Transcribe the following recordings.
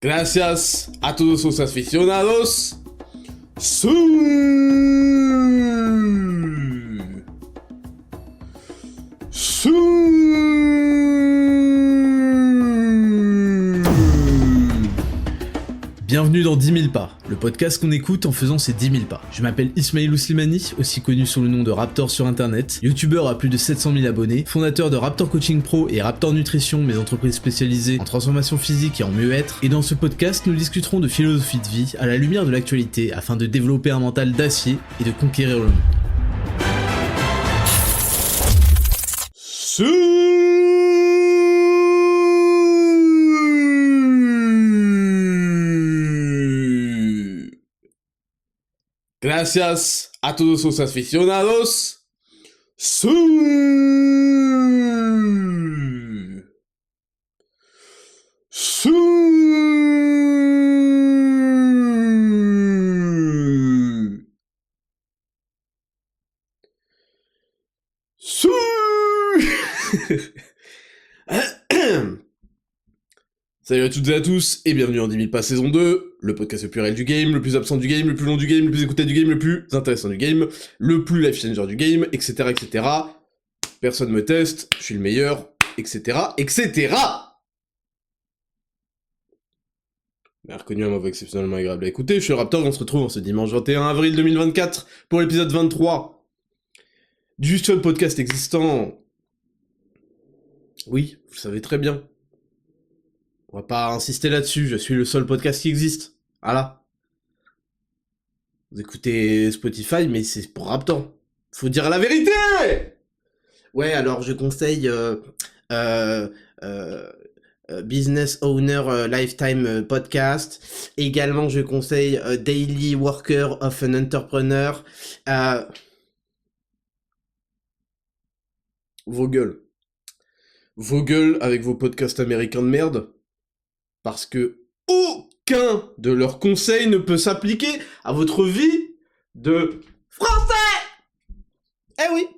Gracias a todos los aficionados. ¡Sí! ¡Sí! Bienvenue dans 10 000 pas, le podcast qu'on écoute en faisant ses 10 000 pas. Je m'appelle Ismail Slimani, aussi connu sous le nom de Raptor sur internet, youtubeur à plus de 700 000 abonnés, fondateur de Raptor Coaching Pro et Raptor Nutrition, mes entreprises spécialisées en transformation physique et en mieux-être. Et dans ce podcast, nous discuterons de philosophie de vie à la lumière de l'actualité afin de développer un mental d'acier et de conquérir le monde. Gracias a todos los aficionados. ¡Sí! ¡Sí! ¡Sí! Salut à toutes et à tous, et bienvenue en 10 000 pas saison 2, le podcast le plus réel du game, le plus absent du game, le plus long du game, le plus écouté du game, le plus intéressant du game, le plus life changer du game, etc. etc. Personne me teste, je suis le meilleur, etc. etc. Mais reconnu à ma voix exceptionnellement agréable à écouter, je suis le Raptor et on se retrouve en ce dimanche 21 avril 2024 pour l'épisode 23 du seul podcast existant. Oui, vous le savez très bien. On va pas insister là-dessus, je suis le seul podcast qui existe. Voilà. Vous écoutez Spotify, mais c'est pour Raptor. Faut dire la vérité! Ouais, alors je conseille Business Owner Lifetime Podcast. Également, je conseille Daily Worker of an Entrepreneur. Vos gueules. Vos gueules avec vos podcasts américains de merde. Parce que aucun de leurs conseils ne peut s'appliquer à votre vie de français. Eh oui,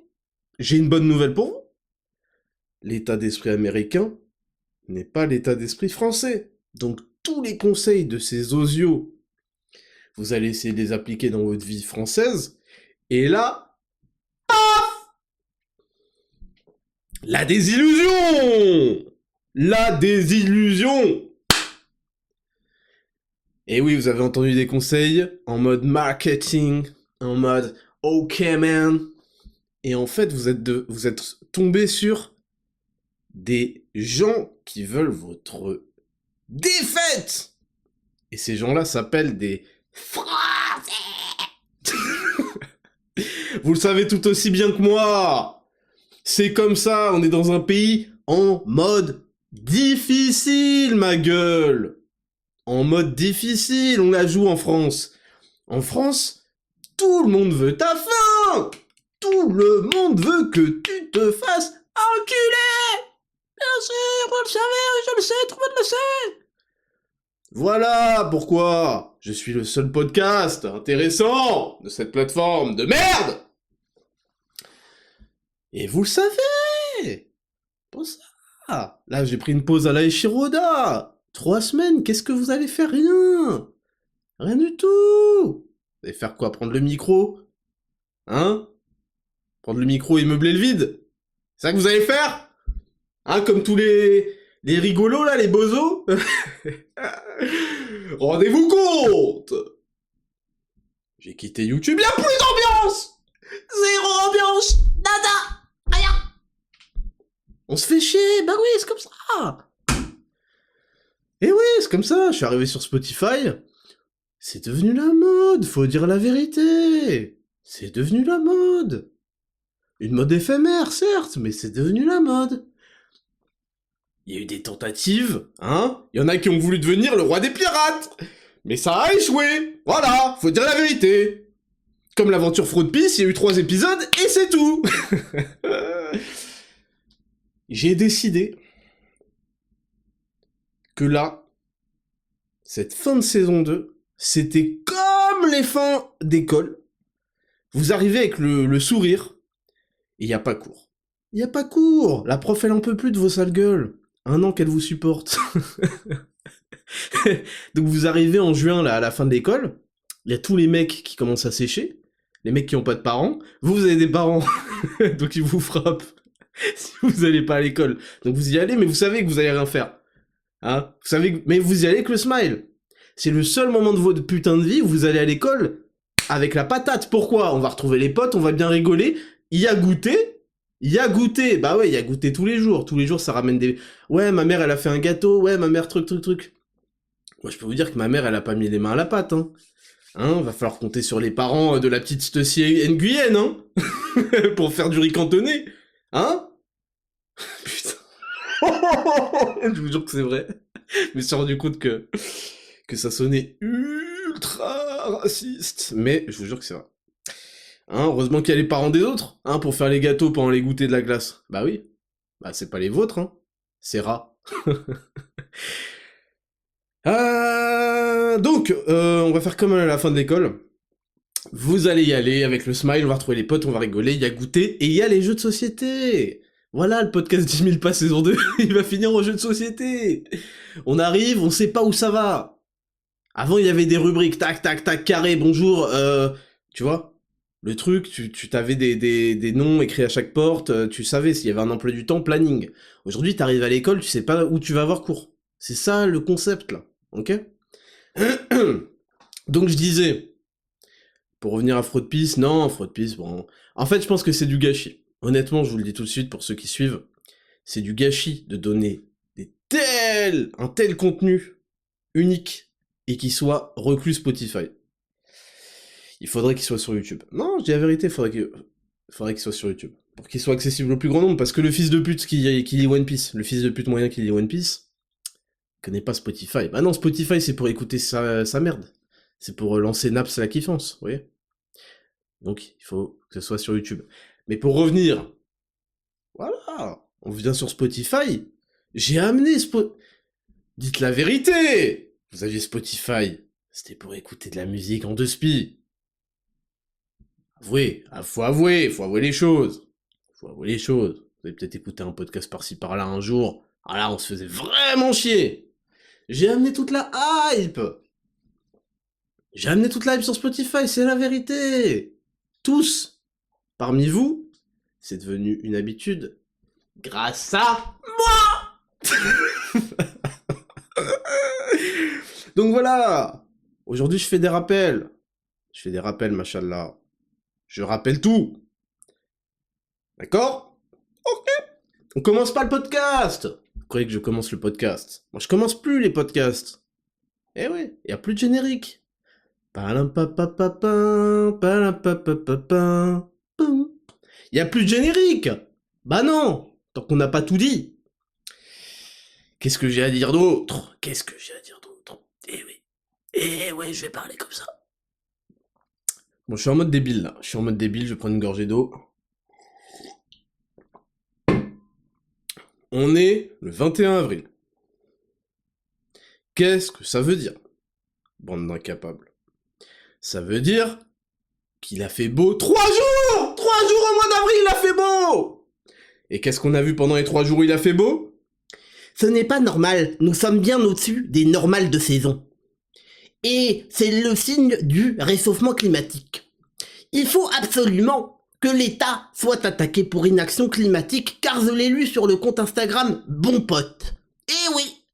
j'ai une bonne nouvelle pour vous. L'état d'esprit américain n'est pas l'état d'esprit français. Donc tous les conseils de ces osios, vous allez essayer de les appliquer dans votre vie française. Et là, paf, la désillusion. La désillusion. Et oui, vous avez entendu des conseils en mode marketing, en mode OK man. Et en fait, vous êtes tombé sur des gens qui veulent votre défaite. Et ces gens-là s'appellent des Français. Vous le savez tout aussi bien que moi. C'est comme ça, on est dans un pays en mode difficile, ma gueule. En mode difficile, on la joue en France. En France, tout le monde veut ta fin. Tout le monde veut que tu te fasses enculer. Bien sûr, vous le savez, je le sais, tout le monde le sait. Voilà pourquoi je suis le seul podcast intéressant de cette plateforme de merde. Et vous le savez. Pour ça. Là, j'ai pris une pause à la Eshiroda. 3 semaines, qu'est-ce que vous allez faire? Rien. Rien du tout. Vous allez faire quoi? Prendre le micro? Hein? Prendre le micro et meubler le vide? C'est ça que vous allez faire? Hein, comme tous les rigolos là, les bozos? Rendez-vous compte! J'ai quitté YouTube, y'a plus d'ambiance! Zéro ambiance! Nada! Rien! On se fait chier, bah oui, c'est comme ça! Et oui, c'est comme ça, je suis arrivé sur Spotify, c'est devenu la mode, faut dire la vérité. C'est devenu la mode. Une mode éphémère, certes, mais c'est devenu la mode. Il y a eu des tentatives, hein. Il y en a qui ont voulu devenir le roi des pirates. Mais ça a échoué. Voilà, faut dire la vérité. Comme l'aventure Fraude Pisse, il y a eu 3 épisodes et c'est tout. J'ai décidé que là, cette fin de saison 2, c'était comme les fins d'école. Vous arrivez avec le sourire, et y a pas cours. Y a pas cours. La prof, elle en peut plus de vos sales gueules. 1 an qu'elle vous supporte. Donc vous arrivez en juin, là, à la fin de l'école, il y a tous les mecs qui commencent à sécher, les mecs qui ont pas de parents, vous avez des parents, donc ils vous frappent si vous allez pas à l'école. Donc vous y allez, mais vous savez que vous allez rien faire. Hein, vous savez que... Mais vous y allez avec le smile. C'est le seul moment de votre putain de vie où vous allez à l'école avec la patate. Pourquoi? On va retrouver les potes, on va bien rigoler, il y a goûter... Bah ouais, il y a goûter tous les jours. Tous les jours, ça ramène des... Ouais, ma mère, elle a fait un gâteau. Ouais, ma mère, truc. Moi, je peux vous dire que ma mère, elle a pas mis les mains à la pâte, hein. Hein, va falloir compter sur les parents de la petite Stussy Nguyen, hein. Pour faire du riz cantonné. Hein? Putain. Je vous jure que c'est vrai. Je me suis rendu compte que ça sonnait ultra raciste. Mais je vous jure que c'est vrai. Hein, heureusement qu'il y a les parents des autres, hein, pour faire les gâteaux pendant les goûters de la glace. Bah oui. Bah c'est pas les vôtres, hein. C'est rare. Donc, on va faire comme à la fin de l'école. Vous allez y aller avec le smile, on va retrouver les potes, on va rigoler, il y a goûter, et il y a les jeux de société. Voilà, le podcast 10 000 pas saison 2, il va finir en jeu de société. On arrive, on sait pas où ça va. Avant, il y avait des rubriques, tac, carré, bonjour, tu vois. Le truc, tu t'avais des noms écrits à chaque porte, tu savais s'il y avait un emploi du temps, planning. Aujourd'hui, t'arrives à l'école, tu sais pas où tu vas avoir cours. C'est ça le concept, là. Ok? Donc je disais, pour revenir à Fraud Peace, non, Fraud Peace, bon... En fait, je pense que c'est du gâchis. Honnêtement, je vous le dis tout de suite pour ceux qui suivent, c'est du gâchis de donner un tel contenu unique et qui soit reclus Spotify. Il faudrait qu'il soit sur YouTube. Non, je dis la vérité, il faudrait qu'il soit sur YouTube. Pour qu'il soit accessible au plus grand nombre, parce que le fils de pute qui lit One Piece, le fils de pute moyen qui lit One Piece, connaît pas Spotify. Bah non, Spotify, c'est pour écouter sa merde. C'est pour lancer Naps la kiffance, vous voyez. Donc, il faut que ce soit sur YouTube. Mais pour revenir, voilà, on vient sur Spotify, j'ai amené Dites la vérité! Vous aviez Spotify, c'était pour écouter de la musique en 2 spi. Avouez, faut avouer les choses. Vous avez peut-être écouté un podcast par-ci par-là un jour. Ah là, on se faisait vraiment chier. J'ai amené toute la hype. Sur Spotify, c'est la vérité. Tous, parmi vous, c'est devenu une habitude grâce à moi. Donc voilà. Aujourd'hui, je fais des rappels. Machallah. Je rappelle tout. D'accord? Ok. On commence pas le podcast. Vous croyez que je commence le podcast? Moi, je commence plus les podcasts. Eh ouais, y a plus de générique. Y a plus de générique. Bah non, tant qu'on n'a pas tout dit. Qu'est-ce que j'ai à dire d'autre? Eh ouais, je vais parler comme ça. Bon, je suis en mode débile, là. Je vais prendre une gorgée d'eau. On est le 21 avril. Qu'est-ce que ça veut dire? Bande d'incapables. Ça veut dire qu'il a fait beau 3 jours! 3 jours au mois d'avril, il a fait beau! Et qu'est-ce qu'on a vu pendant les 3 jours où il a fait beau? Ce n'est pas normal, nous sommes bien au-dessus des normales de saison. Et c'est le signe du réchauffement climatique. Il faut absolument que l'État soit attaqué pour inaction climatique, car je l'ai lu sur le compte Instagram Bon Pote. Eh oui!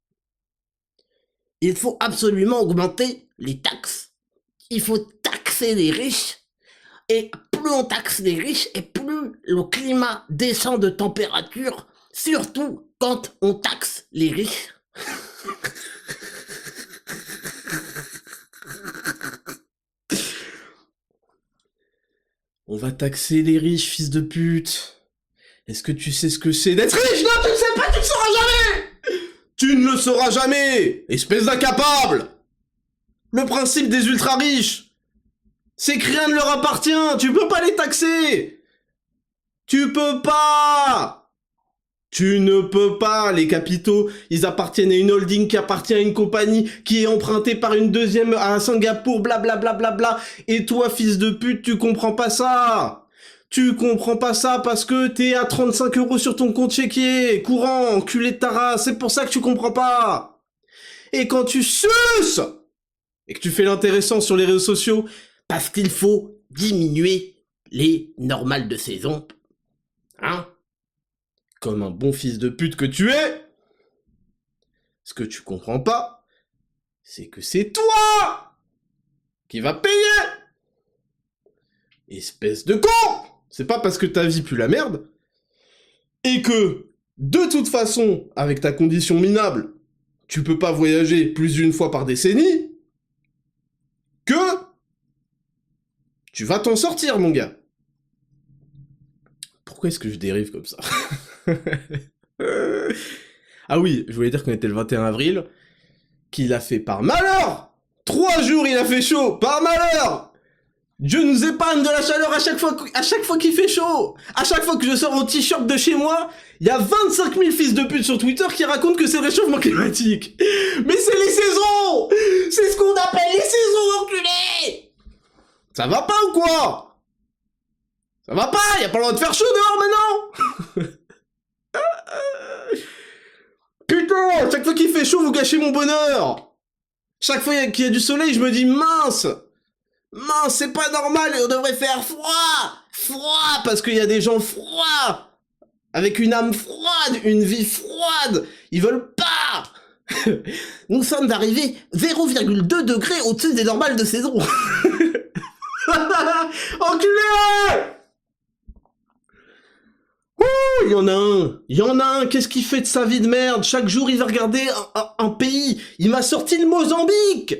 Il faut absolument augmenter les taxes. Il faut taxer les riches. Et plus on taxe les riches, et plus le climat descend de température, surtout quand on taxe les riches. On va taxer les riches, fils de pute. Est-ce que tu sais ce que c'est d'être riche? Non, tu ne sais pas, tu ne sauras jamais! Tu ne le sauras jamais! Espèce d'incapable! Le principe des ultra-riches, c'est que rien ne leur appartient, tu peux pas les taxer! Tu peux pas! Tu ne peux pas, les capitaux, ils appartiennent à une holding qui appartient à une compagnie qui est empruntée par une deuxième à Singapour, blablabla, bla. Et toi, fils de pute, tu comprends pas ça. Tu comprends pas ça parce que t'es à 35 € sur ton compte chéquier, courant, enculé de ta race, c'est pour ça que tu comprends pas. Et quand tu suces et que tu fais l'intéressant sur les réseaux sociaux, Parce qu'il faut diminuer les normales de saison. hein, comme un bon fils de pute que tu es, ce que tu comprends pas, c'est que c'est toi qui va payer. Espèce de con! C'est pas parce que ta vie pue la merde, et que, de toute façon, avec ta condition minable, tu peux pas voyager plus d'une fois par décennie, que tu vas t'en sortir, mon gars. Pourquoi est-ce que je dérive comme ça? Ah oui, je voulais dire qu'on était le 21 avril, qu'il a fait par malheur! 3 jours il a fait chaud, par malheur! Dieu nous épargne de la chaleur à chaque fois qu'il fait chaud! À chaque fois que je sors en t-shirt de chez moi, il y a 25 000 fils de pute sur Twitter qui racontent que c'est le réchauffement climatique! Mais c'est les saisons! C'est ce qu'on appelle les saisons, enculés! Ça va pas ou quoi? Ça va pas? Y a pas le droit de faire chaud dehors maintenant? Putain, à chaque fois qu'il fait chaud, vous gâchez mon bonheur. Chaque fois qu'il y a du soleil, je me dis mince, c'est pas normal, on devrait faire froid, parce qu'il y a des gens froids, avec une âme froide, une vie froide, ils veulent pas. Nous sommes arrivés 0,2 degrés au-dessus des normales de saison. Enculé! Il y en a un, qu'est-ce qu'il fait de sa vie de merde? Chaque jour, il va regarder un pays. Il m'a sorti le Mozambique.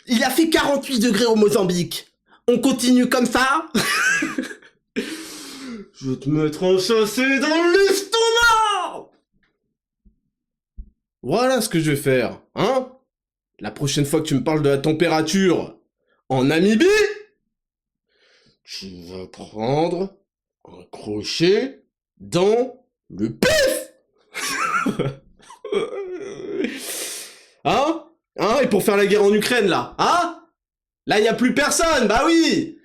Il a fait 48 degrés au Mozambique. On continue comme ça? Je vais te mettre un chassé dans l'estomac! Voilà ce que je vais faire, hein? La prochaine fois que tu me parles de la température en Namibie, tu vas prendre un crochet dans le pif! Hein? Et pour faire la guerre en Ukraine, là, hein? Là, y a plus personne, bah oui,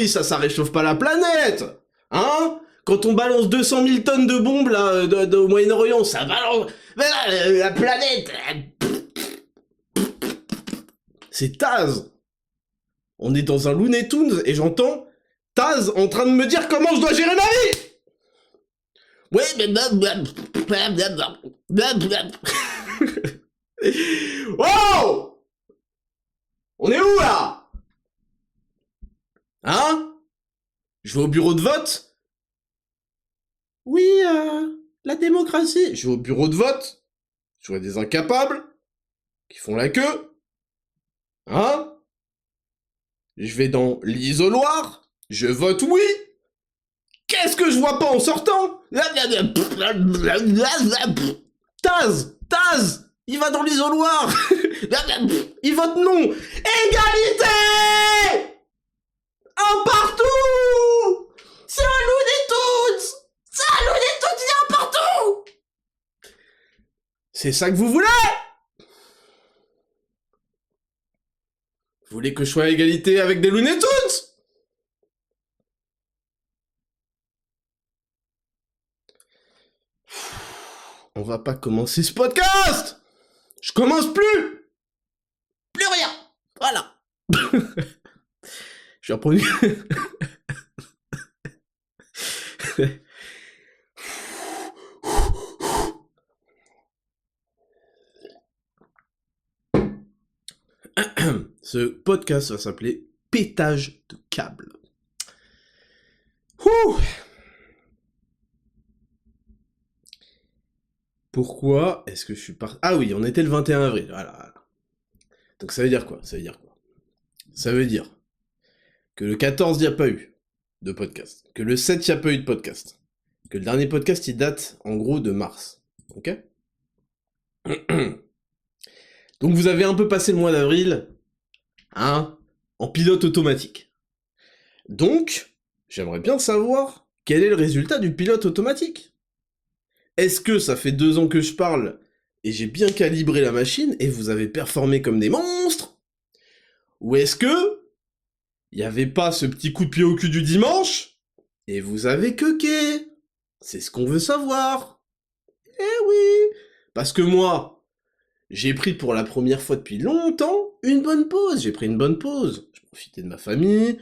ça réchauffe pas la planète, hein? Quand on balance 200 000 tonnes de bombes, là, au Moyen-Orient, ça balance... Mais là, la planète... C'est Taz. On est dans un Looney Tunes, et j'entends Taz en train de me dire comment je dois gérer ma vie! Oui, mais... Oh! On est où, là? Hein? Je vais au bureau de vote? Oui, la démocratie. Je vais au bureau de vote. Je vois des incapables qui font la queue. Hein? Je vais dans l'isoloir. Je vote oui. Qu'est-ce que je vois pas en sortant? Taz! Il va dans l'isoloir. Il vote non. Égalité! Un partout! C'est un Looney Tunes! C'est un Looney Tunes, il y a un partout! C'est ça que vous voulez? Vous voulez que je sois à égalité avec des Looney Tunes? On va pas commencer ce podcast! Je commence plus! Plus rien! Voilà! Je vais reprendre... Ce podcast va s'appeler Pétage de câble. Ouh. Pourquoi est-ce que je suis parti... Ah oui, on était le 21 avril, voilà. Donc ça veut dire quoi? Ça veut dire que le 14, il n'y a pas eu de podcast. Que le 7, il n'y a pas eu de podcast. Que le dernier podcast, il date, en gros, de mars. Ok? Donc vous avez un peu passé le mois d'avril, hein, en pilote automatique. Donc, j'aimerais bien savoir quel est le résultat du pilote automatique. Est-ce que ça fait 2 ans que je parle et j'ai bien calibré la machine et vous avez performé comme des monstres? Ou est-ce que il n'y avait pas ce petit coup de pied au cul du dimanche et vous avez queuqué? C'est ce qu'on veut savoir. Eh oui, parce que moi, j'ai pris pour la première fois depuis longtemps une bonne pause. J'ai pris une bonne pause. Je profitais de ma famille,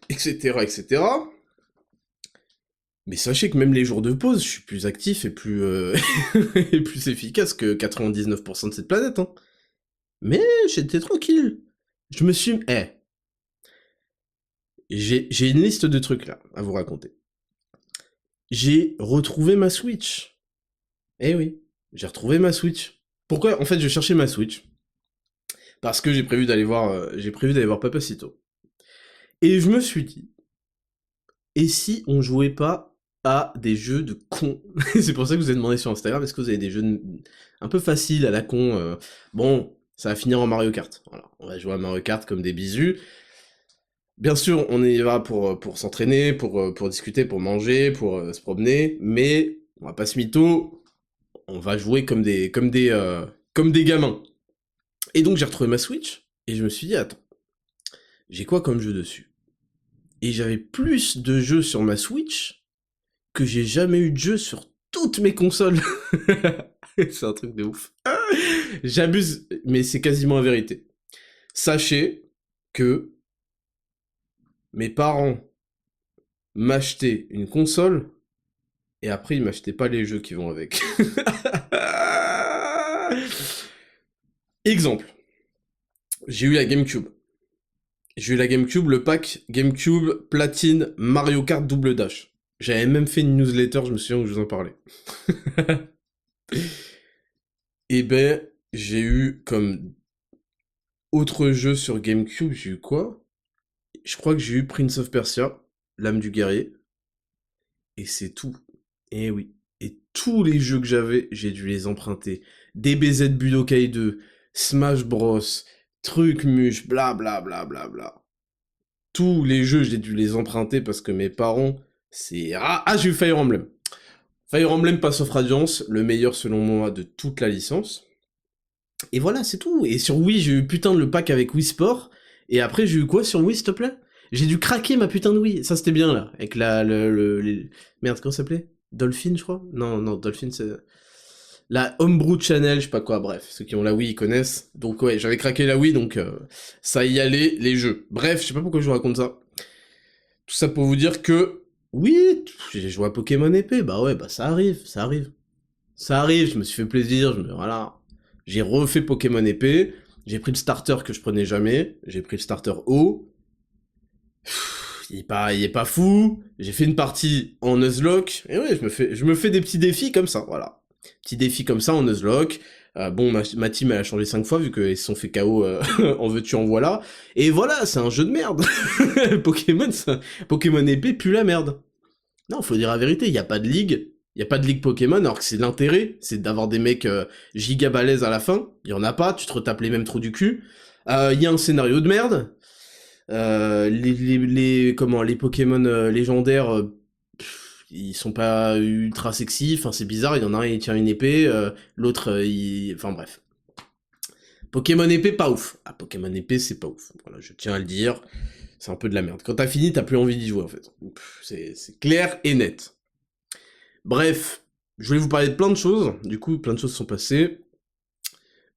etc., etc. Mais sachez que même les jours de pause, je suis plus actif et plus, et plus efficace que 99% de cette planète, hein. Mais j'étais tranquille. Je me suis... J'ai une liste de trucs, là, à vous raconter. J'ai retrouvé ma Switch. Eh oui, j'ai retrouvé ma Switch. Pourquoi? En fait, je cherchais ma Switch. Parce que j'ai prévu d'aller voir Papacito. Et je me suis dit, et si on jouait pas à des jeux de cons? C'est pour ça que je vous ai demandé sur Instagram, est-ce que vous avez des jeux un peu faciles à la con? Bon, ça va finir en Mario Kart. Voilà, on va jouer à Mario Kart comme des bisous. Bien sûr, on y va pour s'entraîner, pour discuter, pour manger, pour se promener, mais on va pas se mytho, on va jouer comme des gamins. Et donc j'ai retrouvé ma Switch, et je me suis dit, attends, j'ai quoi comme jeu dessus? Et j'avais plus de jeux sur ma Switch que j'ai jamais eu de jeux sur toutes mes consoles. C'est un truc de ouf. J'abuse, mais c'est quasiment la vérité. Sachez que mes parents m'achetaient une console, et après ils m'achetaient pas les jeux qui vont avec. Exemple. J'ai eu la GameCube. J'ai eu la GameCube, le pack GameCube Platine Mario Kart Double Dash. J'avais même fait une newsletter, je me souviens où je vous en parlais. Et ben, j'ai eu comme autre jeu sur GameCube, j'ai eu quoi? Je crois que j'ai eu Prince of Persia, l'âme du guerrier. Et c'est tout. Et oui. Et tous les jeux que j'avais, j'ai dû les emprunter. DBZ Budokai 2, Smash Bros, Truc Muche, bla bla bla bla bla. Tous les jeux, j'ai dû les emprunter parce que mes parents, c'est... Ah, j'ai eu Fire Emblem. Fire Emblem Pass of Radiance, le meilleur selon moi de toute la licence. Et voilà, c'est tout. Et sur Wii, j'ai eu putain de le pack avec Wii Sport. Et après, j'ai eu quoi sur Wii, s'il te plaît? J'ai dû craquer ma putain de Wii. Ça, c'était bien, là. Avec Merde, comment ça s'appelait? Dolphin, je crois? Non, Dolphin, c'est... La Homebrew Channel, je sais pas quoi, bref. Ceux qui ont la Wii, ils connaissent. Donc ouais, j'avais craqué la Wii, donc ça y allait, les jeux. Bref, je sais pas pourquoi je vous raconte ça. Tout ça pour vous dire que... Oui, j'ai joué à Pokémon épée. Bah ouais, bah ça arrive. Ça arrive, je me suis fait plaisir, Voilà. J'ai refait Pokémon épée. J'ai pris le starter que je prenais jamais. J'ai pris le starter haut. Il est pas fou. J'ai fait une partie en Nuzlocke. Et ouais, je me fais des petits défis comme ça, voilà. Petits défis comme ça en Nuzlocke. Bon, ma team, elle a changé 5 fois, vu qu'ils se sont fait KO en veux-tu, en voilà. Et voilà, c'est un jeu de merde. Pokémon épée pue la merde. Non, faut dire la vérité, il y a pas de ligue. Il y a pas de ligue Pokémon, alors que c'est l'intérêt, c'est d'avoir des mecs giga balèzes à la fin. Il y en a pas, tu te retapes les mêmes trous du cul. Il y a un scénario de merde. Les Pokémon légendaires, ils sont pas ultra sexy, enfin c'est bizarre, il y en a un il tient une épée, l'autre enfin bref. Pokémon épée pas ouf. Ah, Pokémon épée c'est pas ouf. Voilà, je tiens à le dire, c'est un peu de la merde. Quand t'as fini, t'as plus envie d'y jouer en fait. C'est clair et net. Bref, je voulais vous parler de plein de choses, du coup plein de choses sont passées.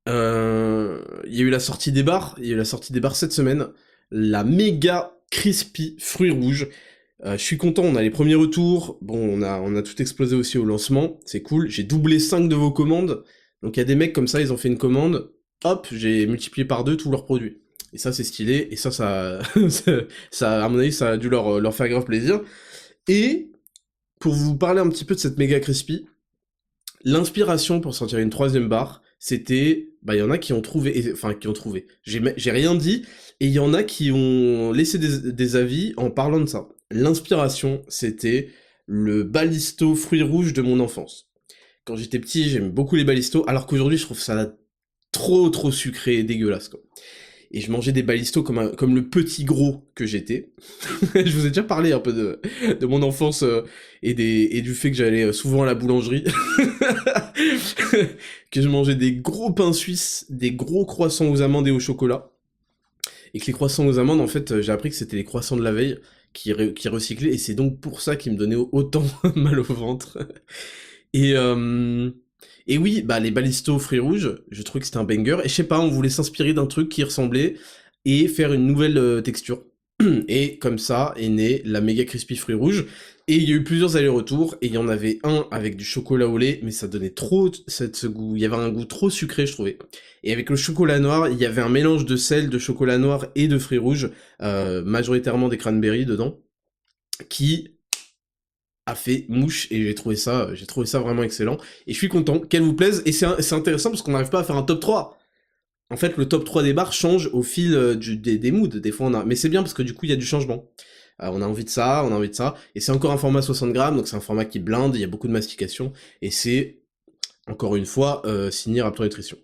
Il y a eu la sortie des bars, cette semaine, la méga crispy fruits rouges. Je suis content, on a les premiers retours, bon on a tout explosé aussi au lancement, c'est cool, j'ai doublé 5 de vos commandes, donc il y a des mecs comme ça, ils ont fait une commande, hop, j'ai multiplié par 2 tous leurs produits. Et ça c'est stylé, et ça ça à mon avis ça a dû leur faire grave plaisir. Et pour vous parler un petit peu de cette méga crispy, l'inspiration pour sortir une 3ème barre, c'était, il y en a qui ont trouvé, j'ai rien dit, et il y en a qui ont laissé des avis en parlant de ça. L'inspiration, c'était le balisto fruits rouges de mon enfance. Quand j'étais petit, j'aimais beaucoup les balistos, alors qu'aujourd'hui, je trouve ça trop sucré et dégueulasse, quoi. Et je mangeais des balistos comme le petit gros que j'étais. Je vous ai déjà parlé un peu de mon enfance et du fait que j'allais souvent à la boulangerie. Que je mangeais des gros pains suisses, des gros croissants aux amandes et au chocolat. Et que les croissants aux amandes, en fait, j'ai appris que c'était les croissants de la veille qui recyclaient, et c'est donc pour ça qu'ils me donnaient autant mal au ventre. Et Et oui, bah les balistos fruits rouges, je trouvais que c'était un banger, et je sais pas, on voulait s'inspirer d'un truc qui ressemblait, et faire une nouvelle texture. Et comme ça est né la méga crispy fruits rouges, et il y a eu plusieurs allers-retours, et il y en avait un avec du chocolat au lait, mais ça donnait trop ce goût, il y avait un goût trop sucré je trouvais. Et avec le chocolat noir, il y avait un mélange de sel, de chocolat noir et de fruits rouges, majoritairement des cranberries dedans, qui a fait mouche, et j'ai trouvé ça vraiment excellent, et je suis content qu'elle vous plaise, et c'est intéressant parce qu'on n'arrive pas à faire un top 3. En fait, le top 3 des bars change au fil des moods, des fois on a... Mais c'est bien parce que du coup, il y a du changement. On a envie de ça, et c'est encore un format 60 grammes, donc c'est un format qui blinde, il y a beaucoup de mastication, et c'est, encore une fois, signé Raptor Nutrition.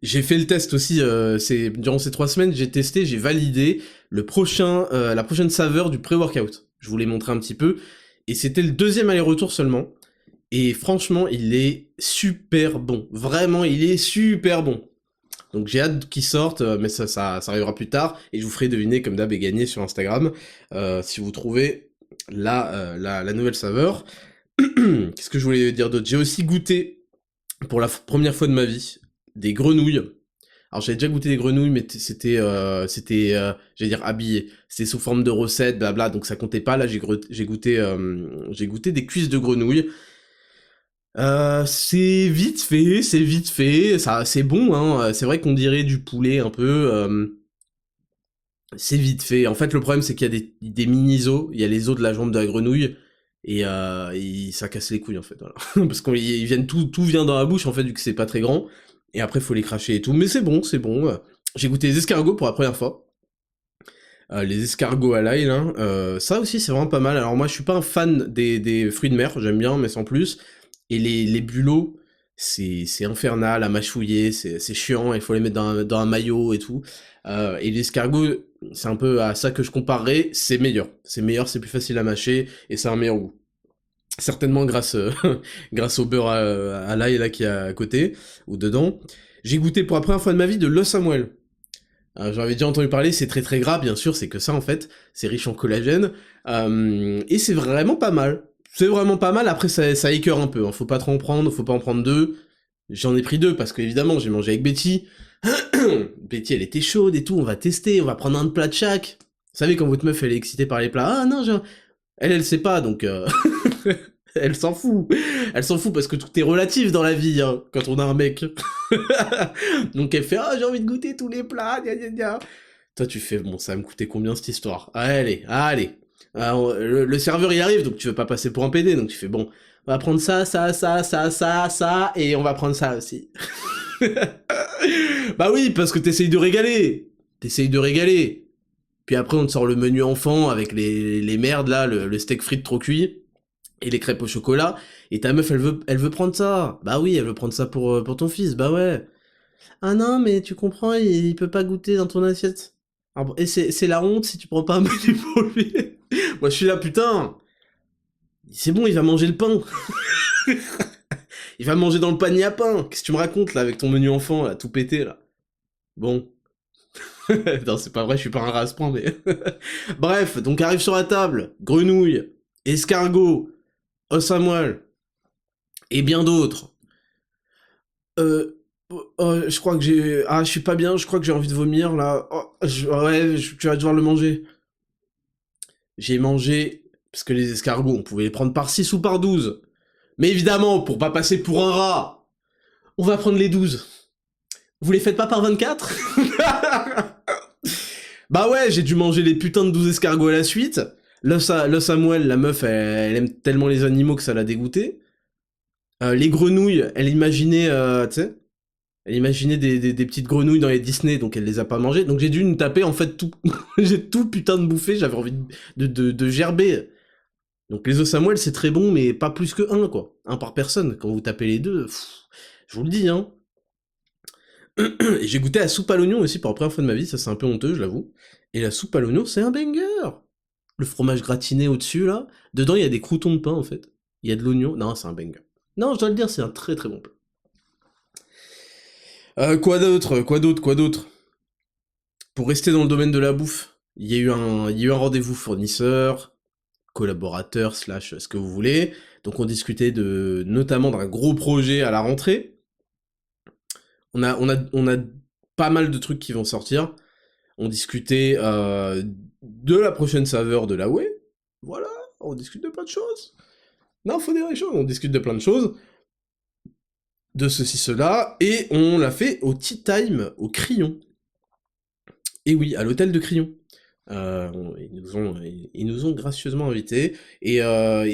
J'ai fait le test aussi, durant ces 3 semaines, j'ai testé, j'ai validé la prochaine saveur du pré-workout. Je vous l'ai montré un petit peu, et c'était le 2e aller-retour seulement, et franchement, il est super bon. Vraiment, il est super bon. Donc j'ai hâte qu'il sorte, mais ça arrivera plus tard, et je vous ferai deviner comme d'hab et gagner sur Instagram, si vous trouvez la nouvelle saveur. Qu'est-ce que je voulais dire d'autre? J'ai aussi goûté, pour la première fois de ma vie, des grenouilles. Alors j'avais déjà goûté des grenouilles, mais c'était j'allais dire habillé. C'était sous forme de recette, blabla, donc ça comptait pas. Là j'ai goûté des cuisses de grenouilles. C'est vite fait, ça, c'est bon, hein, c'est vrai qu'on dirait du poulet un peu, c'est vite fait. En fait, le problème, c'est qu'il y a des mini-os, il y a les os de la jambe de la grenouille, et ça casse les couilles, en fait, voilà. Parce qu'ils viennent, tout vient dans la bouche, en fait, vu que c'est pas très grand, et après, faut les cracher et tout, mais c'est bon. J'ai goûté les escargots pour la première fois. Les escargots à l'ail, là, ça aussi, c'est vraiment pas mal. Alors moi, je suis pas un fan des fruits de mer, j'aime bien, mais sans plus. Et les bulots, c'est infernal à mâchouiller, c'est chiant, il faut les mettre dans un maillot et tout. Et l'escargot, c'est un peu à ça que je comparerais, c'est meilleur. C'est meilleur, c'est plus facile à mâcher, et ça a un meilleur goût. Certainement grâce au beurre à l'ail là qui est à côté, ou dedans. J'ai goûté pour la première fois de ma vie de l'os à moelle. J'en avais déjà entendu parler, c'est très très gras, bien sûr, c'est que ça en fait, c'est riche en collagène, et c'est vraiment pas mal. C'est vraiment pas mal, après ça écœure un peu, hein. Faut pas trop en prendre, faut pas en prendre 2. J'en ai pris 2 parce que évidemment j'ai mangé avec Betty. Betty elle était chaude et tout, on va tester, on va prendre un plat de chaque. Vous savez quand votre meuf elle est excitée par les plats, ah non, elle sait pas, donc elle s'en fout. Elle s'en fout parce que tout est relatif dans la vie, hein, quand on a un mec. Donc elle fait, ah j'ai envie de goûter tous les plats, gna gna gna. Toi tu fais, bon ça va me coûter combien cette histoire? Allez. Alors, le serveur il arrive, donc tu veux pas passer pour un PD, donc tu fais bon, on va prendre ça, et on va prendre ça aussi. Bah oui, parce que t'essayes de régaler. Puis après on te sort le menu enfant avec les merdes là, le steak frites trop cuit, et les crêpes au chocolat, et ta meuf elle veut prendre ça. Bah oui, elle veut prendre ça pour ton fils, bah ouais. Ah non, mais tu comprends, il peut pas goûter dans ton assiette. Et c'est la honte si tu prends pas un menu pour lui. Moi je suis là, putain. C'est bon, il va manger le pain. Il va manger dans le panier à pain. Qu'est-ce que tu me racontes là avec ton menu enfant là, tout pété là? Bon. Non, c'est pas vrai, je suis pas un rat à ce point, mais... Bref, donc arrive sur la table, grenouille, escargot, os à moelle, et bien d'autres. Je crois que je suis pas bien, je crois que j'ai envie de vomir, là. Tu vas devoir le manger. J'ai mangé, parce que les escargots, on pouvait les prendre par 6 ou par 12. Mais évidemment, pour pas passer pour un rat, on va prendre les 12. Vous les faites pas par 24? Bah ouais, j'ai dû manger les putains de 12 escargots à la suite. L'os à moelle, la meuf, elle aime tellement les animaux que ça l'a dégoûté. Les grenouilles, elle imaginait, tu sais, elle imaginait des petites grenouilles dans les Disney, donc elle les a pas mangées. Donc j'ai dû me taper en fait tout. J'ai tout putain de bouffé, j'avais envie de gerber. Donc les os à moelle, c'est très bon, mais pas plus que 1, quoi. 1 par personne. Quand vous tapez les 2, je vous le dis, hein. Et j'ai goûté la soupe à l'oignon aussi pour la première fois de ma vie, ça c'est un peu honteux, je l'avoue. Et la soupe à l'oignon, c'est un banger. Le fromage gratiné au-dessus, là. Dedans, il y a des croûtons de pain, en fait. Il y a de l'oignon. Non, c'est un banger. Non, je dois le dire, c'est un très très bon plat. Quoi d'autre? Pour rester dans le domaine de la bouffe, il y a eu un rendez-vous fournisseur, collaborateur, / ce que vous voulez. Donc on discutait notamment d'un gros projet à la rentrée. On a pas mal de trucs qui vont sortir. On discutait de la prochaine saveur de la Whey. Voilà, on discute de plein de choses. Non, faut dire les choses, on discute de plein de choses. De ceci, cela. Et on l'a fait au Tea Time, au Crillon. Et oui, à l'hôtel de Crillon. Ils nous ont gracieusement invités. Et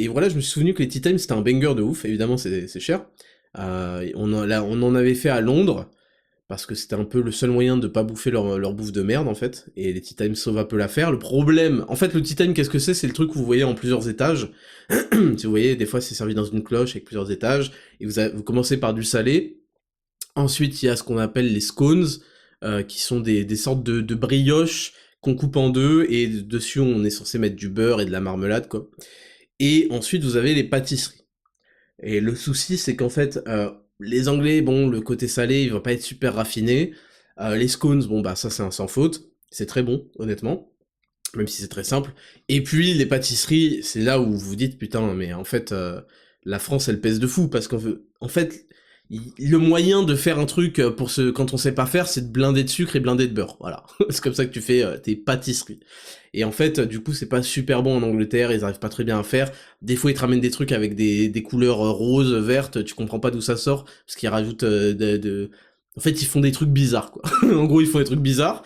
voilà, je me suis souvenu que les Tea Time, c'était un banger de ouf. Évidemment, c'est cher. On en avait fait à Londres. Parce que c'était un peu le seul moyen de pas bouffer leur bouffe de merde, en fait. Et les Tea Time sauvent un peu l'affaire. Le problème... En fait, le Tea Time, qu'est-ce que c'est? C'est le truc que vous voyez en plusieurs étages. Si vous voyez, des fois, c'est servi dans une cloche avec plusieurs étages. Et vous commencez par du salé. Ensuite, il y a ce qu'on appelle les scones, qui sont des sortes de brioches qu'on coupe en deux. Et dessus, on est censé mettre du beurre et de la marmelade, quoi. Et ensuite, vous avez les pâtisseries. Et le souci, c'est qu'en fait... les Anglais, bon, le côté salé, il va pas être super raffiné. Les scones, bon, bah ça c'est un sans faute. C'est très bon, honnêtement. Même si c'est très simple. Et puis, les pâtisseries, c'est là où vous vous dites, putain, mais en fait, la France, elle pèse de fou. Parce qu'en fait, le moyen de faire un truc quand on sait pas faire, c'est de blinder de sucre et blinder de beurre. Voilà. C'est comme ça que tu fais tes pâtisseries. Et en fait, du coup, c'est pas super bon en Angleterre, ils arrivent pas très bien à faire. Des fois, ils te ramènent des trucs avec des couleurs roses, vertes, tu comprends pas d'où ça sort, parce qu'ils rajoutent En fait, ils font des trucs bizarres, quoi. En gros, ils font des trucs bizarres.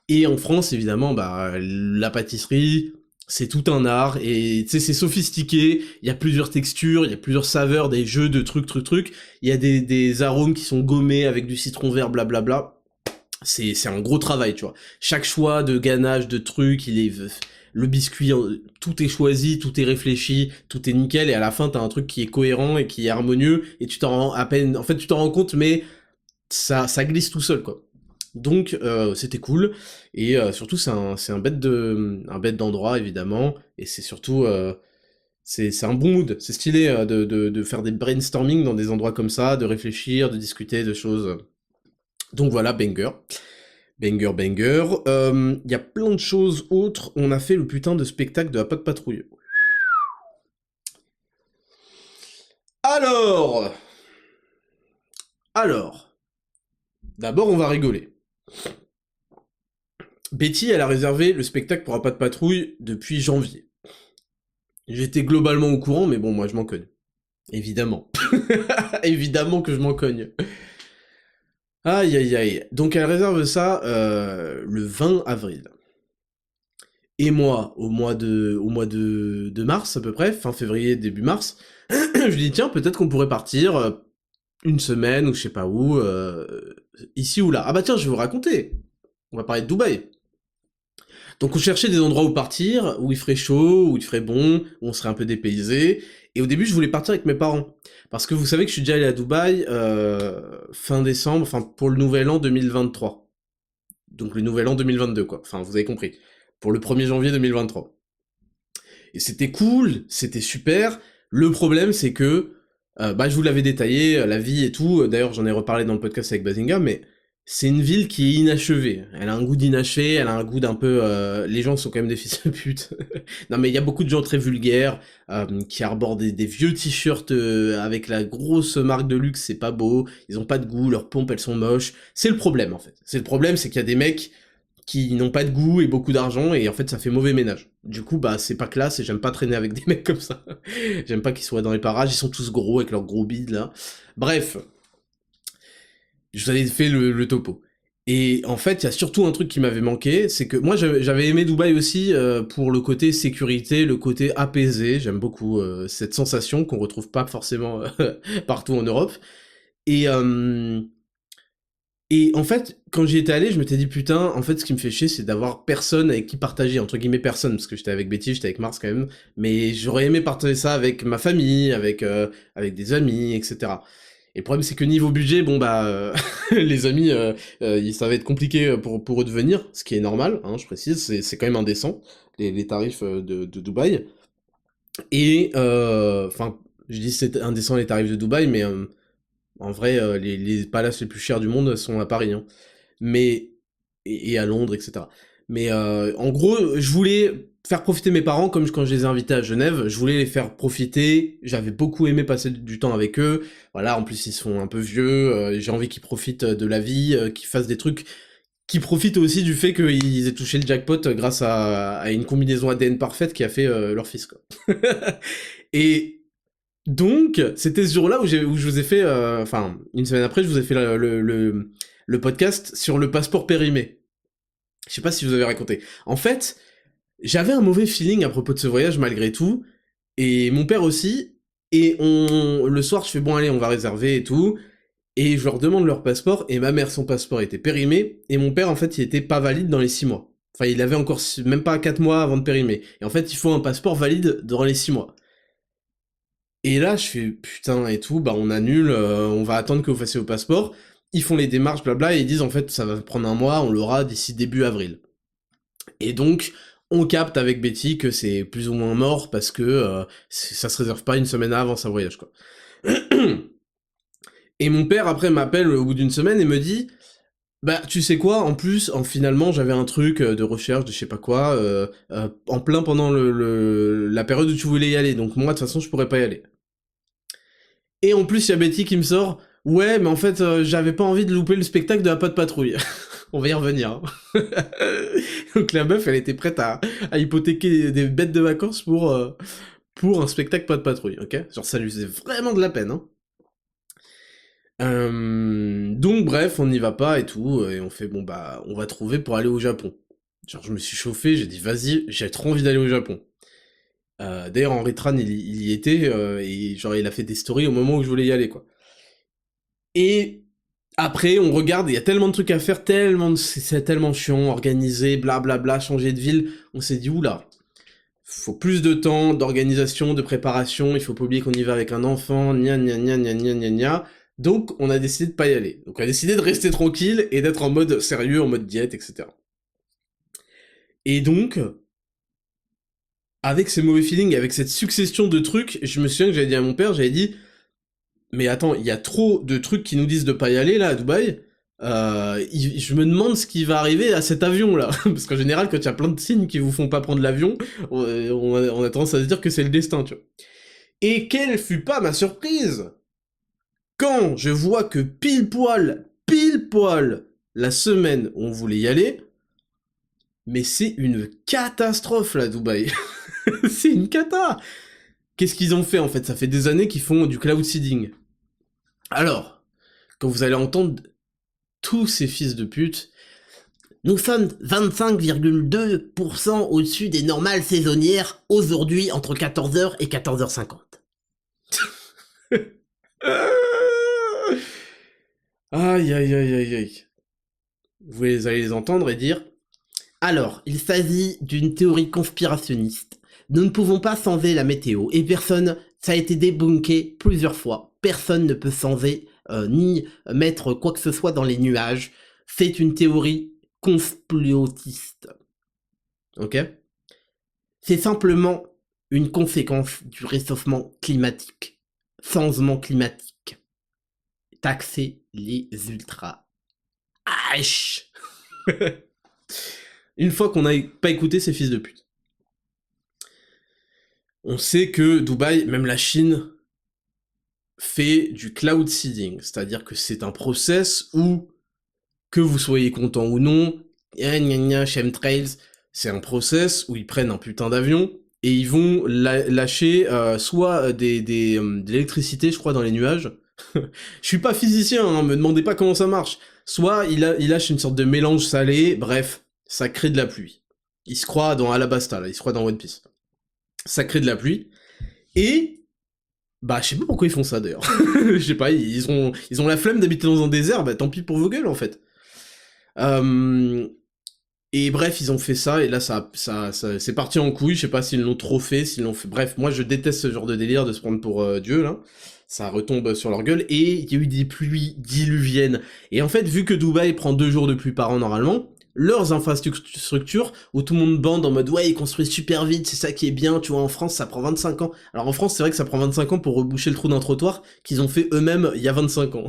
Et en France, évidemment, bah, la pâtisserie, c'est tout un art, et tu sais, c'est sophistiqué, il y a plusieurs textures, il y a plusieurs saveurs, des jeux de trucs, il y a des arômes qui sont gommés avec du citron vert, blablabla. C'est un gros travail, tu vois. Chaque choix de ganache, de trucs, le biscuit, tout est choisi, tout est réfléchi, tout est nickel, et à la fin, t'as un truc qui est cohérent et qui est harmonieux, et tu t'en rends à peine, en fait, tu t'en rends compte, mais ça glisse tout seul, quoi. Donc, c'était cool, et surtout, c'est un bête d'endroit, évidemment, et c'est surtout, c'est un bon mood, c'est stylé de faire des brainstorming dans des endroits comme ça, de réfléchir, de discuter de choses. Donc voilà, banger. Banger. Il y a plein de choses autres. On a fait le putain de spectacle de la Patte Patrouille. Alors, d'abord on va rigoler. Betty, elle a réservé le spectacle pour la Patte Patrouille depuis janvier. J'étais globalement au courant, mais bon, moi je m'en cogne. Évidemment. Évidemment que je m'en cogne. Aïe. Donc elle réserve ça le 20 avril. Et moi, au mois de mars à peu près, fin février, début mars, je dis tiens, peut-être qu'on pourrait partir une semaine ou je sais pas où, ici ou là. Ah bah tiens, je vais vous raconter. On va parler de Dubaï. Donc on cherchait des endroits où partir, où il ferait chaud, où il ferait bon, où on serait un peu dépaysé. Et au début, je voulais partir avec mes parents. Parce que vous savez que je suis déjà allé à Dubaï fin décembre, enfin pour le nouvel an 2023. Donc le nouvel an 2022, quoi. Enfin, vous avez compris. Pour le 1er janvier 2023. Et c'était cool, c'était super. Le problème, c'est que, je vous l'avais détaillé, la vie et tout. D'ailleurs, j'en ai reparlé dans le podcast avec Bazinga, mais c'est une ville qui est inachevée. Elle a un goût d'inachevé, elle a un goût d'un peu... les gens sont quand même des fils de pute. Non mais il y a beaucoup de gens très vulgaires, qui arborent des vieux t-shirts avec la grosse marque de luxe, c'est pas beau, ils ont pas de goût, leurs pompes elles sont moches. C'est le problème en fait. C'est le problème, c'est qu'il y a des mecs qui n'ont pas de goût et beaucoup d'argent, et en fait ça fait mauvais ménage. Du coup, bah c'est pas classe, et j'aime pas traîner avec des mecs comme ça. J'aime pas qu'ils soient dans les parages, ils sont tous gros avec leurs gros bides là. Bref... Je vous avais fait le topo. Et en fait, il y a surtout un truc qui m'avait manqué, c'est que moi j'avais aimé Dubaï aussi pour le côté sécurité, le côté apaisé. J'aime beaucoup cette sensation qu'on retrouve pas forcément partout en Europe. Et en fait, quand j'y étais allé, je m'étais dit putain, en fait, ce qui me fait chier, c'est d'avoir personne avec qui partager, entre guillemets personne, parce que j'étais avec Betty, j'étais avec Mars quand même, mais j'aurais aimé partager ça avec ma famille, avec des amis, etc. Et le problème, c'est que niveau budget, bon bah, les amis, ça va être compliqué pour eux de venir, ce qui est normal, hein, je précise, c'est quand même indécent, les tarifs de Dubaï. Et, enfin, je dis c'est indécent les tarifs de Dubaï, mais en vrai, les palaces les plus chers du monde sont à Paris, hein. Mais, et à Londres, etc. Mais en gros, je voulais faire profiter mes parents, comme quand je les ai invités à Genève, je voulais les faire profiter, j'avais beaucoup aimé passer du temps avec eux, voilà, en plus ils sont un peu vieux, j'ai envie qu'ils profitent de la vie, qu'ils fassent des trucs, qui profitent aussi du fait qu'ils aient touché le jackpot grâce à une combinaison ADN parfaite qui a fait leur fils, quoi. Et donc, c'était ce jour-là où je vous ai fait, enfin, une semaine après, je vous ai fait le podcast sur le passeport périmé. Je sais pas si je vous avez raconté. En fait, j'avais un mauvais feeling à propos de ce voyage malgré tout, et mon père aussi, et le soir, je fais bon allez, on va réserver et tout, et je leur demande leur passeport, et ma mère, son passeport était périmé, et mon père, en fait, il était pas valide dans les 6 mois. Enfin, il avait encore même pas 4 mois avant de périmer. Et en fait, il faut un passeport valide dans les 6 mois. Et là, je fais putain et tout, bah on annule, on va attendre que vous fassiez vos passeports. Ils font les démarches, blabla, et ils disent en fait ça va prendre un mois, on l'aura d'ici début avril. Et donc, on capte avec Betty que c'est plus ou moins mort parce que ça se réserve pas une semaine avant un voyage, quoi. Et mon père après m'appelle au bout d'une semaine et me dit bah tu sais quoi, en plus, finalement j'avais un truc de recherche de je sais pas quoi, en plein pendant la période où tu voulais y aller, donc moi de toute façon je pourrais pas y aller. Et en plus, il y a Betty qui me sort « Ouais, mais en fait, j'avais pas envie de louper le spectacle de la Patte Patrouille. » On va y revenir. Hein. Donc la meuf, elle était prête à hypothéquer des bêtes de vacances pour un spectacle Patte Patrouille, ok? Genre, ça lui faisait vraiment de la peine, hein. Donc bref, on n'y va pas et tout, et on fait « Bon bah, on va trouver pour aller au Japon. » Genre, je me suis chauffé, j'ai dit « Vas-y, j'ai trop envie d'aller au Japon. » D'ailleurs, Henri Tran, il y était, et genre, il a fait des stories au moment où je voulais y aller, quoi. Et après, on regarde, il y a tellement de trucs à faire, c'est tellement chiant, organisé, blablabla, changer de ville, on s'est dit, oula, faut plus de temps, d'organisation, de préparation, il faut pas oublier qu'on y va avec un enfant, gna gna gna gna gna gna gna, donc on a décidé de pas y aller. Donc on a décidé de rester tranquille, et d'être en mode sérieux, en mode diète, etc. Et donc... avec ces mauvais feelings, avec cette succession de trucs, je me souviens que j'avais dit à mon père, j'avais dit « Mais attends, il y a trop de trucs qui nous disent de pas y aller, là, à Dubaï, je me demande ce qui va arriver à cet avion-là. » Parce qu'en général, quand il y a plein de signes qui vous font pas prendre l'avion, on a tendance à se dire que c'est le destin, tu vois. Et quelle fut pas ma surprise quand je vois que pile poil, la semaine où on voulait y aller, mais c'est une catastrophe, là, Dubaï. C'est une cata. Qu'est-ce qu'ils ont fait, en fait? Ça fait des années qu'ils font du cloud seeding. Alors, quand vous allez entendre tous ces fils de pute, nous sommes 25,2% au-dessus des normales saisonnières aujourd'hui entre 14h et 14h50. Aïe, aïe, aïe, aïe, aïe. Vous allez les entendre et dire... Alors, il s'agit d'une théorie conspirationniste. Nous ne pouvons pas changer la météo, et personne, ça a été débunké plusieurs fois, personne ne peut changer, ni mettre quoi que ce soit dans les nuages. C'est une théorie complotiste. Ok? C'est simplement une conséquence du réchauffement climatique. Changement climatique. Taxer les ultras. Aïch. Une fois qu'on n'a pas écouté ces fils de pute. On sait que Dubaï, même la Chine, fait du cloud seeding, c'est-à-dire que c'est un process où, que vous soyez content ou non, chemtrails, c'est un process où ils prennent un putain d'avion et ils vont lâcher soit de l'électricité, je crois, dans les nuages. Je suis pas physicien, hein, me demandez pas comment ça marche. Soit il lâche une sorte de mélange salé, bref, ça crée de la pluie. Il se croit dans Alabasta, là, il se croit dans One Piece. Ça crée de la pluie, et... bah, je sais pas pourquoi ils font ça, d'ailleurs. Je sais pas, ils ont la flemme d'habiter dans un désert, bah tant pis pour vos gueules, en fait. Et bref, ils ont fait ça, et là, ça c'est parti en couille, je sais pas s'ils l'ont trop fait, s'ils l'ont fait... Bref, moi, je déteste ce genre de délire de se prendre pour Dieu, là. Ça retombe sur leur gueule, et il y a eu des pluies diluviennes. Et en fait, vu que Dubaï prend 2 jours de pluie par an, normalement, leurs infrastructures, où tout le monde bande en mode « Ouais, ils construisent super vite, c'est ça qui est bien, tu vois, en France, ça prend 25 ans. » Alors en France, c'est vrai que ça prend 25 ans pour reboucher le trou d'un trottoir qu'ils ont fait eux-mêmes il y a 25 ans.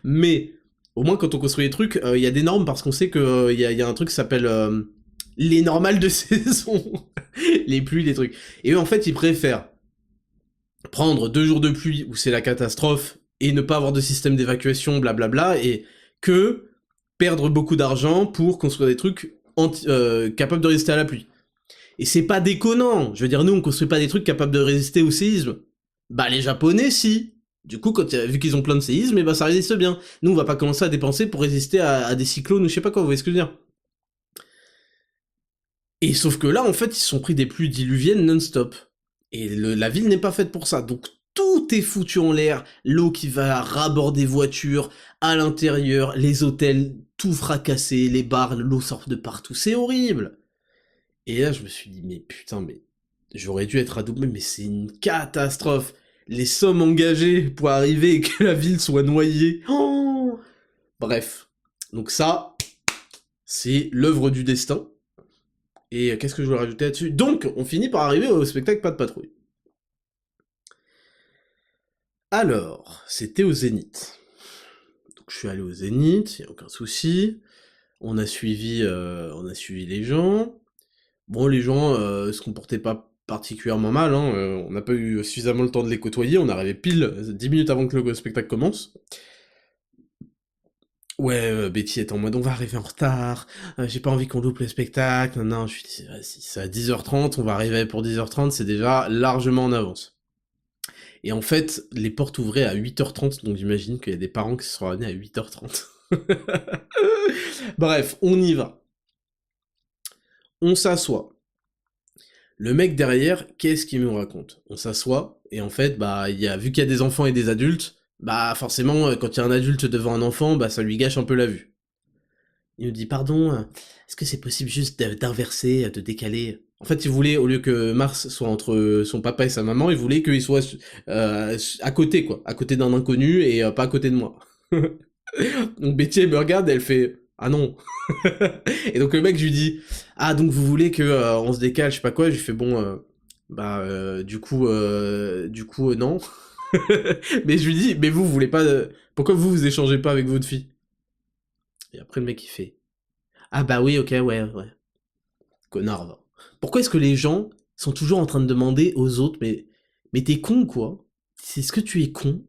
Mais, au moins, quand on construit des trucs, il y a des normes, parce qu'on sait qu'il y a un truc qui s'appelle les normales de saison. Les pluies, les trucs. Et eux, en fait, ils préfèrent prendre 2 jours de pluie où c'est la catastrophe et ne pas avoir de système d'évacuation, blablabla, et que perdre beaucoup d'argent pour construire des trucs capables de résister à la pluie. Et c'est pas déconnant. Je veux dire, nous, on construit pas des trucs capables de résister au séisme. Bah, les Japonais, si. Du coup, vu qu'ils ont plein de séismes, et bah, ça résiste bien. Nous, on va pas commencer à dépenser pour résister à des cyclones ou je sais pas quoi, vous voyez ce que je veux dire. Et sauf que là, en fait, ils se sont pris des pluies diluviennes non-stop. Et la ville n'est pas faite pour ça. Donc, tout est foutu en l'air. L'eau qui va raborder des voitures, à l'intérieur, les hôtels, tout fracassé, les bars, l'eau sort de partout. C'est horrible. Et là, je me suis dit, mais putain, mais j'aurais dû être adoubé, mais c'est une catastrophe. Les sommes engagées pour arriver et que la ville soit noyée. Oh, bref. Donc ça, c'est l'œuvre du destin. Et qu'est-ce que je voulais rajouter là-dessus? Donc, on finit par arriver au spectacle Pas de patrouille. Alors, c'était au Zénith. Donc je suis allé au Zénith, y a aucun souci. On a suivi les gens. Bon, les gens se comportaient pas particulièrement mal, hein. On n'a pas eu suffisamment le temps de les côtoyer, on arrivait pile 10 minutes avant que le spectacle commence. Ouais, Betty est en mode on va arriver en retard, j'ai pas envie qu'on loupe le spectacle, non, je lui dis vas-y, c'est à 10h30, on va arriver pour 10h30, c'est déjà largement en avance. Et en fait, les portes ouvraient à 8h30, donc j'imagine qu'il y a des parents qui se sont ramenés à 8h30. Bref, on y va. On s'assoit. Le mec derrière, qu'est-ce qu'il nous raconte? On s'assoit, et en fait, bah, vu qu'il y a des enfants et des adultes, bah forcément, quand il y a un adulte devant un enfant, bah ça lui gâche un peu la vue. Il nous dit, pardon, est-ce que c'est possible juste d'inverser, de décaler? En fait, il voulait, au lieu que Mars soit entre son papa et sa maman, il voulait qu'il soit à côté, quoi. À côté d'un inconnu et pas à côté de moi. Donc Betty, elle me regarde, elle fait, ah non. Et donc le mec, je lui dis, ah donc vous voulez que on se décale, je sais pas quoi, je lui fais, bon, du coup, non. Mais je lui dis, mais vous voulez pas... Pourquoi vous échangez pas avec votre fille? Et après le mec il fait, ah bah oui, ok, ouais. Connard, va. Pourquoi est-ce que les gens sont toujours en train de demander aux autres, mais t'es con quoi? Est-ce que tu es con?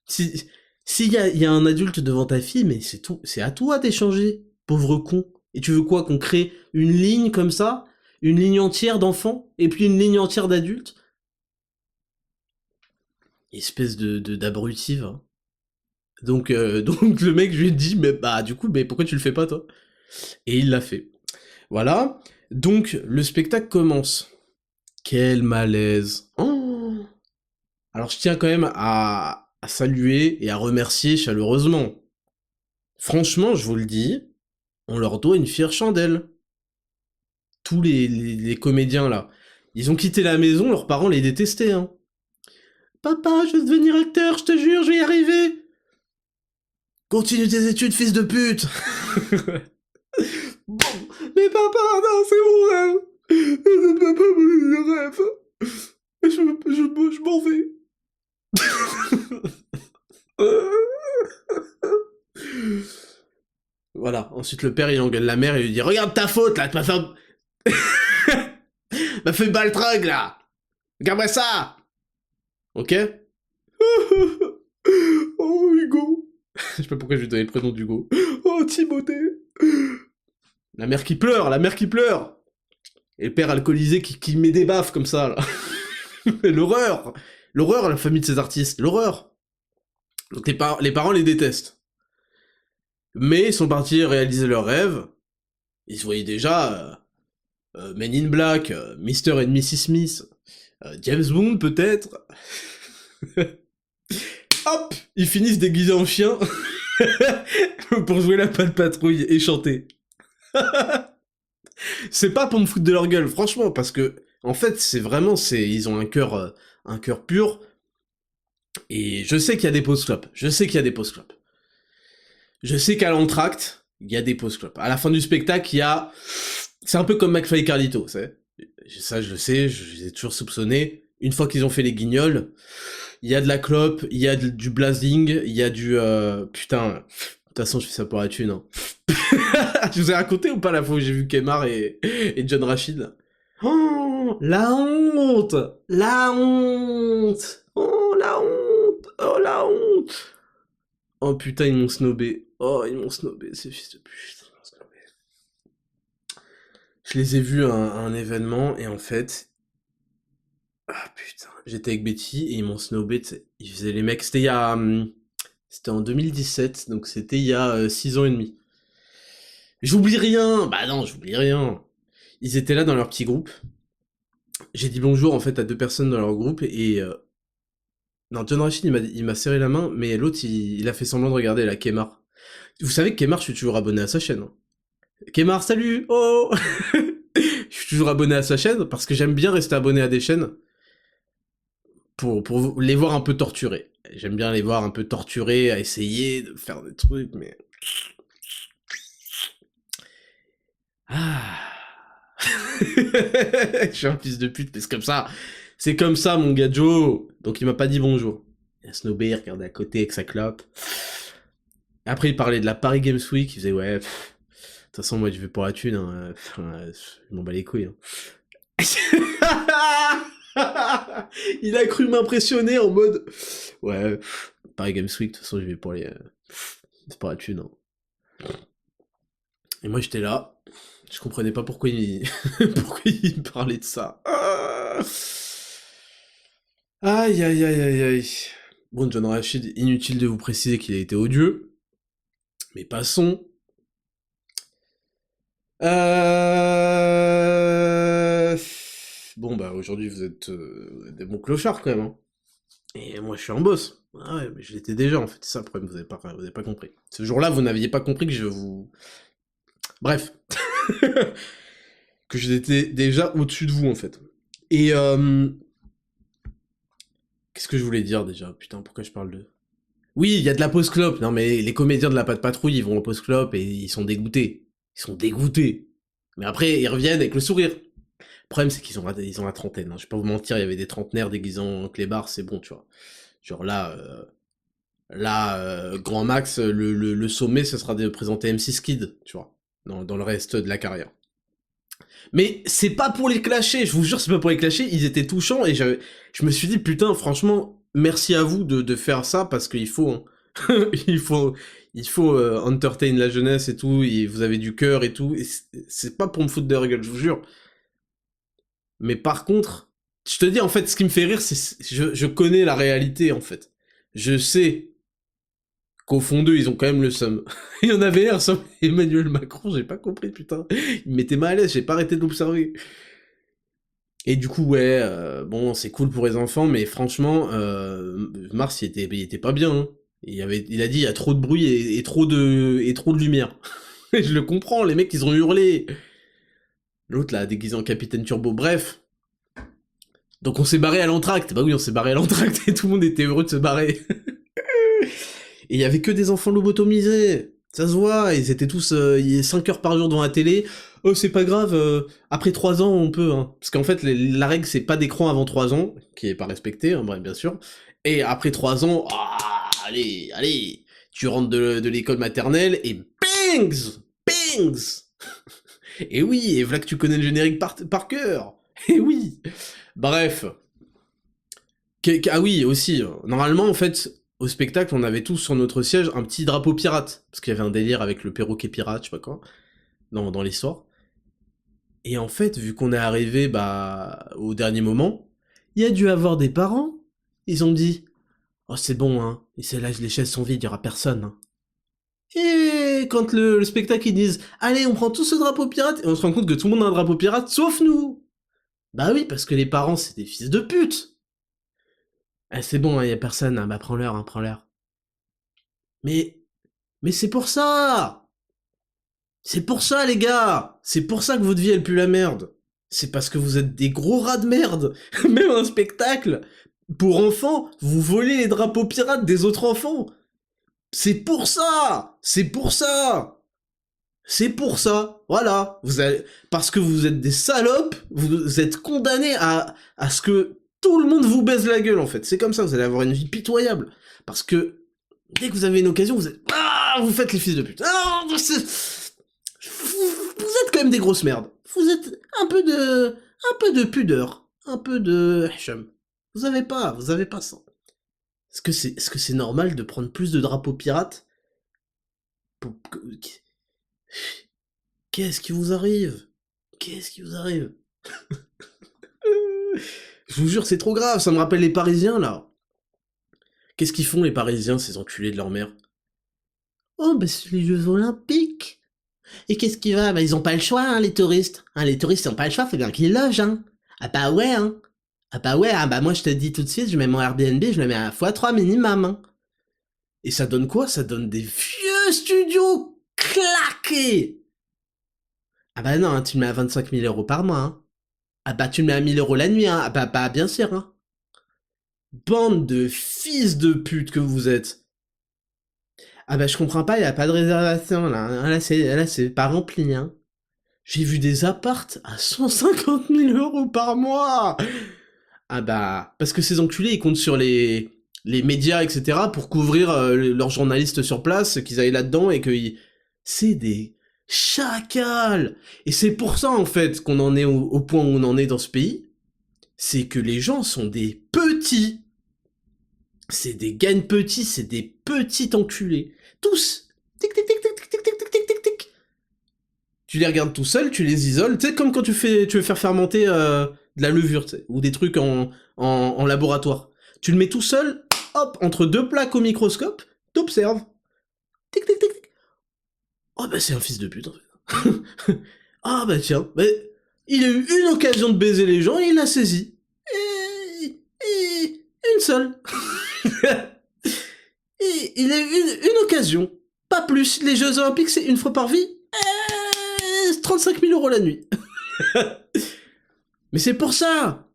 S'il y a un adulte devant ta fille, mais c'est tout, c'est à toi d'échanger, pauvre con. Et tu veux quoi, qu'on crée une ligne comme ça? Une ligne entière d'enfants, et puis une ligne entière d'adultes? Espèce d'abruti, va. Donc le mec, je lui ai dit, mais du coup, mais pourquoi tu le fais pas, toi? Et il l'a fait. Voilà. Donc, le spectacle commence. Quel malaise. Oh. Alors, je tiens quand même à saluer et à remercier chaleureusement. Franchement, je vous le dis, on leur doit une fière chandelle. Tous les comédiens, là. Ils ont quitté la maison, leurs parents les détestaient, hein. Papa, je veux devenir acteur, je te jure, je vais y arriver. Continue tes études, fils de pute. Bon, mais papa, non, c'est mon rêve. Je ne peux pas me rêve. Je m'en vais. Voilà, ensuite le père il engueule la mère et lui dit, regarde ta faute là, tu m'as fait... m'a fait baltringue là. Regarde-moi ça. Ok. Oh, Hugo. Je sais pas pourquoi je lui donnais le prénom d'Hugo. Oh, Timothée. La mère qui pleure. Et le père alcoolisé qui met des baffes comme ça, là. L'horreur, la famille de ces artistes, l'horreur. Donc les parents les détestent. Mais ils sont partis réaliser leurs rêves. Ils se voyaient déjà Men in Black, Mr. and Mrs. Smith, James Bond peut-être. Hop, ils finissent déguisés en chien pour jouer la Pas de patrouille et chanter. C'est pas pour me foutre de leur gueule, franchement, parce que en fait, ils ont un cœur pur. Et je sais qu'il y a des pauses clopes. Je sais qu'à l'entracte, il y a des pauses clopes. À la fin du spectacle, c'est un peu comme McFly et Carlito, vous savez. Ça, je le sais, je les ai toujours soupçonnés. Une fois qu'ils ont fait les guignols, il y a de la clope, il y a du blasing, il y a du... Putain, de toute façon, je fais ça pour la thune, hein. Je vous ai raconté ou pas la fois où j'ai vu Kemar et John Rachid là? Oh, la honte! La honte! Oh, la honte! Oh, la honte! Oh putain, ils m'ont snobé. Oh, ils m'ont snobé, ces fils de pute. Ils m'ont snobé. Je les ai vus à un événement, et en fait... Ah putain, j'étais avec Betty, et ils m'ont snobé, tu sais. Ils faisaient les mecs, c'était il y a... C'était en 2017, donc c'était il y a 6 ans et demi. J'oublie rien! Bah non, j'oublie rien. Ils étaient là dans leur petit groupe. J'ai dit bonjour en fait à 2 personnes dans leur groupe et non, John Rachid il m'a serré la main, mais l'autre il a fait semblant de regarder la Kemar. Vous savez que Kemar, je suis toujours abonné à sa chaîne. Hein. Kemar, salut! Oh! Je suis toujours abonné à sa chaîne parce que j'aime bien rester abonné à des chaînes pour les voir un peu torturés. J'aime bien les voir un peu torturés, à essayer de faire des trucs, mais... Ah... Je suis un fils de pute, mais c'est comme ça, mon gars Joe. Donc il m'a pas dit bonjour. Il a snobé, il regardait à côté avec sa clope. Après il parlait de la Paris Games Week, il faisait ouais, de toute façon moi je vais pour la thune, hein. Je m'en bats les couilles. Hein. Il a cru m'impressionner en mode ouais, Paris Games Week, de toute façon je vais pour la thune. Hein. Et moi j'étais là. Je comprenais pas pourquoi il... pourquoi il parlait de ça. Aïe aïe aïe aïe aïe. Bon, John Rachid, inutile de vous préciser qu'il a été odieux. Mais passons. Bon, bah aujourd'hui vous êtes des bons clochards quand même. Hein. Et moi je suis un boss. Ah ouais, mais je l'étais déjà en fait. C'est ça le problème, vous avez pas compris. Ce jour-là, vous n'aviez pas compris que je vous... Bref. Que j'étais déjà au-dessus de vous en fait. Et qu'est-ce que je voulais dire déjà? Putain, pourquoi je parle de... Oui, il y a de la post-clope. Non mais les comédiens de la Patte Patrouille, ils vont au post-clope et ils sont dégoûtés. Ils sont dégoûtés. Mais après, ils reviennent avec le sourire. Le problème, c'est qu'ils ont la trentaine. Hein. Je vais pas vous mentir, il y avait des trentenaires déguisés en clébards, c'est bon, tu vois. Genre là, grand max, le sommet, ce sera de présenter M6 Kid, tu vois. Dans le reste de la carrière. Mais c'est pas pour les clasher, je vous jure, c'est pas pour les clasher, ils étaient touchants, et je me suis dit, putain, franchement, merci à vous de faire ça, parce qu'il faut, hein. il faut entertain la jeunesse et tout, et vous avez du cœur et tout, et c'est pas pour me foutre de la gueule, je vous jure. Mais par contre, je te dis, en fait, ce qui me fait rire, c'est, je connais la réalité, en fait. Je sais qu'au fond d'eux, ils ont quand même le seum. Il y en avait un, ça, Emmanuel Macron, j'ai pas compris, putain. Il m'était mal à l'aise, j'ai pas arrêté de l'observer. Et du coup, ouais, bon, c'est cool pour les enfants, mais franchement, Mars, il était pas bien. Hein. Il a dit, il y a trop de bruit et trop de lumière. Et je le comprends, les mecs, ils ont hurlé. L'autre, là, déguisé en Capitaine Turbo, bref. Donc on s'est barré à l'entracte. Bah oui, on s'est barré à l'entracte et tout le monde était heureux de se barrer. Et il y avait que des enfants lobotomisés. Ça se voit, ils étaient tous 5 heures par jour devant la télé. Oh, c'est pas grave, après 3 ans, on peut, hein. Parce qu'en fait, la règle, c'est pas d'écran avant 3 ans, qui est pas respecté, hein, bref, bien sûr. Et après 3 ans, allez, tu rentres de l'école maternelle, et pings. Et oui, et voilà que tu connais le générique par cœur. Et oui. Bref. Ah oui, aussi, normalement, en fait... Au spectacle, on avait tous sur notre siège un petit drapeau pirate, parce qu'il y avait un délire avec le perroquet pirate, je sais pas quoi, dans l'histoire. Et en fait, vu qu'on est arrivé au dernier moment, il y a dû avoir des parents, ils ont dit « Oh c'est bon, hein, et c'est là les chaises sont vides, il y aura personne. Hein. » Et quand le spectacle, ils disent « Allez, on prend tous ce drapeau pirate », et on se rend compte que tout le monde a un drapeau pirate, sauf nous. Bah oui, parce que les parents, c'est des fils de pute. Ah, c'est bon, hein, y a personne, hein, bah prends-leur, hein, prends-leur. Mais c'est pour ça! C'est pour ça, les gars! C'est pour ça que votre vie, elle pue la merde! C'est parce que vous êtes des gros rats de merde! Même un spectacle, pour enfants, vous volez les drapeaux pirates des autres enfants! C'est pour ça! C'est pour ça! C'est pour ça! Voilà! Parce que vous êtes des salopes, vous êtes condamnés à ce que tout le monde vous baise la gueule, en fait. C'est comme ça, vous allez avoir une vie pitoyable. Parce que, dès que vous avez une occasion, vous faites les fils de pute. vous êtes quand même des grosses merdes. Vous êtes un peu de pudeur, un peu de hacham. Vous avez pas ça. Est-ce que c'est normal de prendre plus de drapeaux pirates Qu'est-ce qui vous arrive? Je vous jure, c'est trop grave, ça me rappelle les Parisiens, là. Qu'est-ce qu'ils font, les Parisiens, ces enculés de leur mère? Oh, bah c'est les Jeux Olympiques. Et qu'est-ce qui va? Bah ils ont pas le choix, hein, les touristes. Hein, les touristes, ils ont pas le choix, faut bien qu'ils logent, hein. Ah bah ouais, hein. Ah bah moi je te dis tout de suite, je mets mon Airbnb, je le mets à x3 minimum, hein. Et ça donne quoi? Ça donne des vieux studios claqués. Ah bah non, hein, tu le mets à 25 000 euros par mois, hein. Ah bah tu le mets à 1 000 euros la nuit, hein. Ah bah bien sûr, hein. Bande de fils de pute que vous êtes. Ah bah je comprends pas, y a pas de réservation là. Là c'est pas rempli, hein. J'ai vu des appartes à 150 000 euros par mois. Ah bah parce que ces enculés ils comptent sur les médias etc pour couvrir leurs journalistes sur place, qu'ils aillent là-dedans et que c'est des chacals. Et c'est pour ça en fait qu'on en est au point où on en est dans ce pays. C'est que les gens sont des petits. C'est des gagne petits, c'est des petits enculés. Tous. Tic tic tic tic tic tic tic tic tic tic. Tu les regardes tout seul, tu les isoles, tu sais comme quand tu veux faire fermenter de la levure, tu sais, ou des trucs en laboratoire. Tu le mets tout seul, hop, entre deux plaques au microscope, t'observes. Tic tic tic tic. Oh bah c'est un fils de pute en fait. Ah bah tiens, bah, il a eu une occasion de baiser les gens et il l'a saisi. Et une seule. Et il a eu une occasion. Pas plus. Les Jeux Olympiques, c'est une fois par vie. 35 000 euros la nuit. Mais c'est pour ça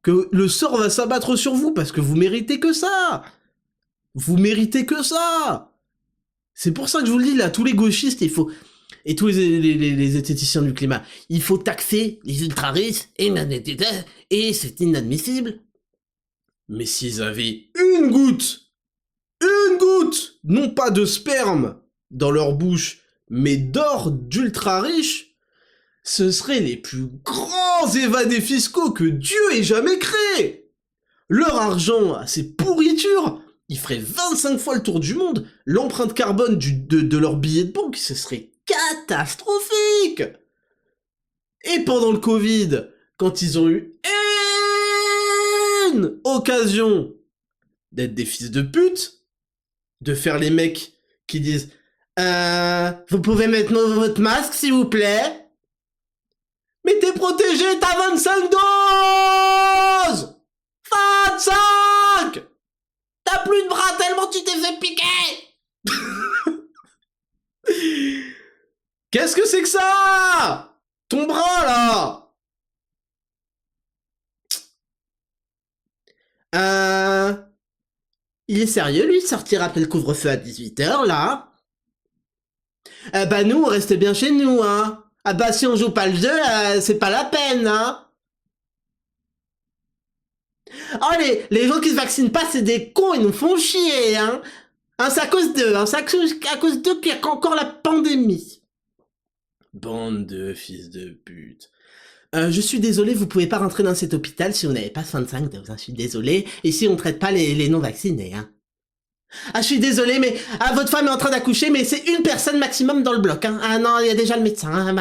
que le sort va s'abattre sur vous, parce que vous méritez que ça. C'est pour ça que je vous le dis, là, tous les gauchistes, il faut... Et tous les esthéticiens du climat, il faut taxer les ultra-riches, et c'est inadmissible. Mais s'ils avaient une goutte, non pas de sperme dans leur bouche, mais d'or d'ultra-riches, ce seraient les plus grands évadés fiscaux que Dieu ait jamais créés. Leur argent, ces pourritures, ils feraient 25 fois le tour du monde. L'empreinte carbone de leur billet de banque, ce serait catastrophique. Et pendant le Covid, quand ils ont eu une occasion d'être des fils de pute, de faire les mecs qui disent vous pouvez mettre votre masque s'il vous plaît. Mais t'es protégé, t'as 25 doses. 25. T'as plus de bras tellement tu t'es fait piquer. Qu'est-ce que c'est que ça? Ton bras là. Il est sérieux, lui, de sortir après le couvre-feu à 18h, là? Bah nous, on reste bien chez nous, hein. Ah bah si on joue pas le jeu, c'est pas la peine, hein. Oh, les gens qui se vaccinent pas, c'est des cons, ils nous font chier, hein. Hein, c'est à cause d'eux, hein. C'est à cause d'eux qu'il y a encore la pandémie. Bande de fils de pute. Je suis désolé, vous pouvez pas rentrer dans cet hôpital si vous n'avez pas 65 doses, hein. Je suis désolé. Ici, on traite pas les non-vaccinés, hein. Ah, je suis désolé, mais votre femme est en train d'accoucher, mais c'est une personne maximum dans le bloc, hein. Ah non, il y a déjà le médecin, hein.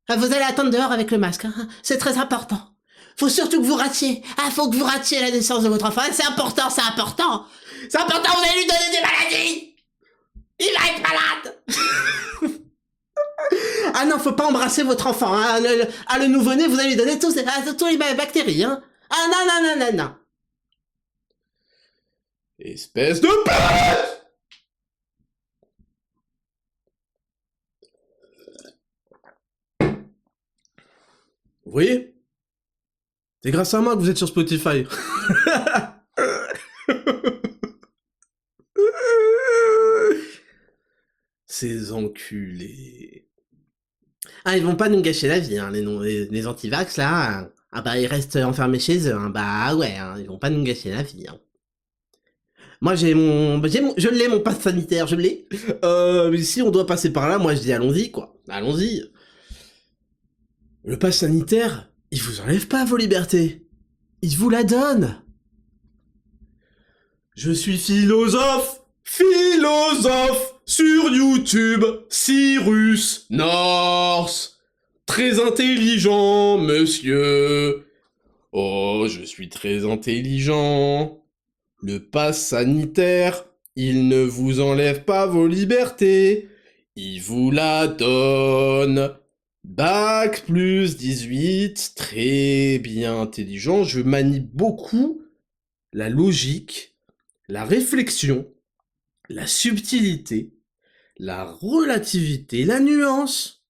Vous allez attendre dehors avec le masque, hein. C'est très important. Faut surtout que vous ratiez. Ah, faut que vous ratiez la naissance de votre enfant. C'est important, c'est important. C'est important, vous allez lui donner des maladies. Il va être malade. Ah non, faut pas embrasser votre enfant, hein. Le nouveau-né, vous allez lui donner tous les bactéries, hein. Ah non. Espèce de pute! Vous voyez? C'est grâce à moi que vous êtes sur Spotify. Ces enculés. Ah, ils vont pas nous gâcher la vie, hein, les anti-vax, là. Ah bah, ils restent enfermés chez eux, hein. Bah ouais, hein, ils vont pas nous gâcher la vie, hein. Moi, je l'ai, mon passe sanitaire, je l'ai. Mais si on doit passer par là, moi, je dis allons-y, quoi. Allons-y. Le passe sanitaire, il vous enlève pas vos libertés. Il vous la donne. Je suis philosophe sur YouTube, Cyrus North. Très intelligent, monsieur. Oh, je suis très intelligent. Le pass sanitaire, il ne vous enlève pas vos libertés. Il vous la donne. Bac plus 18, très bien intelligent. Je manie beaucoup la logique, la réflexion, la subtilité, la relativité, la nuance.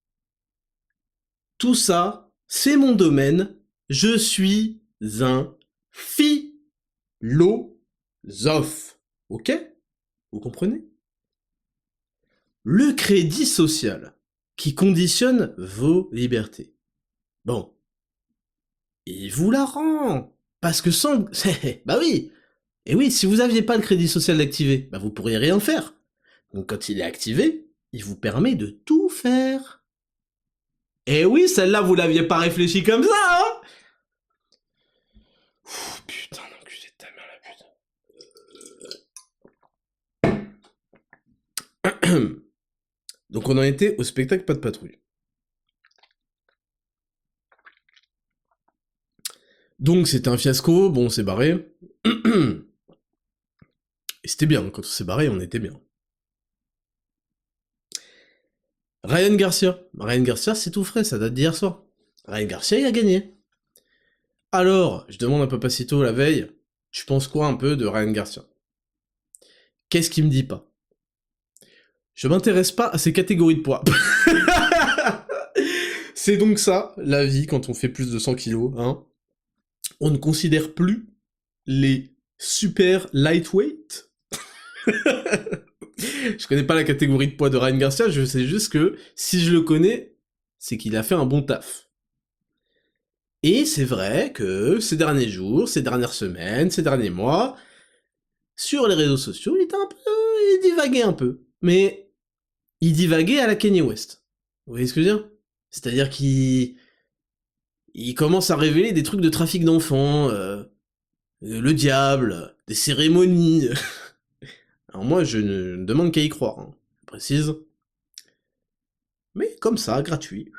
Tout ça, c'est mon domaine. Je suis un philosophe. Ok? Vous comprenez? Le crédit social qui conditionne vos libertés. Bon. Il vous la rend. Parce que sans... bah oui. Et oui, si vous aviez pas le crédit social activé, bah vous pourriez rien faire. Donc quand il est activé, il vous permet de tout faire. Et oui, celle-là, vous l'aviez pas réfléchi comme ça, hein? Ouh, putain, l'enculé de ta mère, la putain. Donc on en était au spectacle Pas de Patrouille. Donc c'était un fiasco, bon on s'est barré. Et c'était bien, quand on s'est barré, on était bien. Ryan Garcia, c'est tout frais, ça date d'hier soir. Ryan Garcia, il a gagné. Alors, je demande à Papacito la veille, tu penses quoi un peu de Ryan Garcia? Qu'est-ce qu'il me dit pas? Je m'intéresse pas à ces catégories de poids. C'est donc ça, la vie, quand on fait plus de 100 kilos, hein. On ne considère plus les super lightweight. Je connais pas la catégorie de poids de Ryan Garcia, je sais juste que, si je le connais, c'est qu'il a fait un bon taf. Et c'est vrai que, ces derniers jours, ces dernières semaines, ces derniers mois, sur les réseaux sociaux, il divaguait un peu. Mais, il divaguait à la Kanye West. Vous voyez ce que je veux dire? C'est-à-dire qu'il commence à révéler des trucs de trafic d'enfants, le diable, des cérémonies. Alors moi, je ne demande qu'à y croire, hein, je précise. Mais comme ça, gratuit.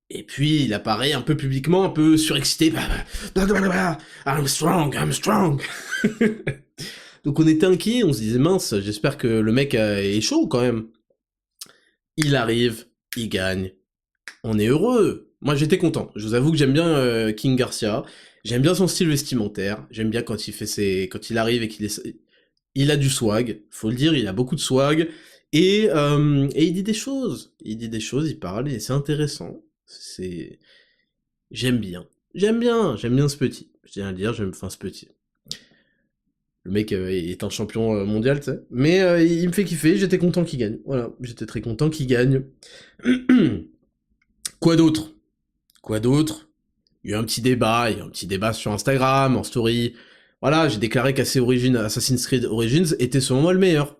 Et puis, il apparaît un peu publiquement, un peu surexcité. I'm strong. Donc on était inquiets, on se disait, mince, j'espère que le mec est chaud quand même. Il arrive, il gagne. On est heureux. Moi, j'étais content. Je vous avoue que j'aime bien King Garcia. J'aime bien son style vestimentaire. J'aime bien quand il arrive et il a du swag. Faut le dire, il a beaucoup de swag. Et il dit des choses. Il parle, et c'est intéressant. J'aime bien ce petit. Je tiens à le dire, ce petit. Le mec est un champion mondial, tu sais. Mais il me fait kiffer, j'étais content qu'il gagne. Voilà, j'étais très content qu'il gagne. Quoi d'autre? Il y a eu un petit débat sur Instagram, en story. Voilà, j'ai déclaré Assassin's Creed Origins était selon moi le meilleur.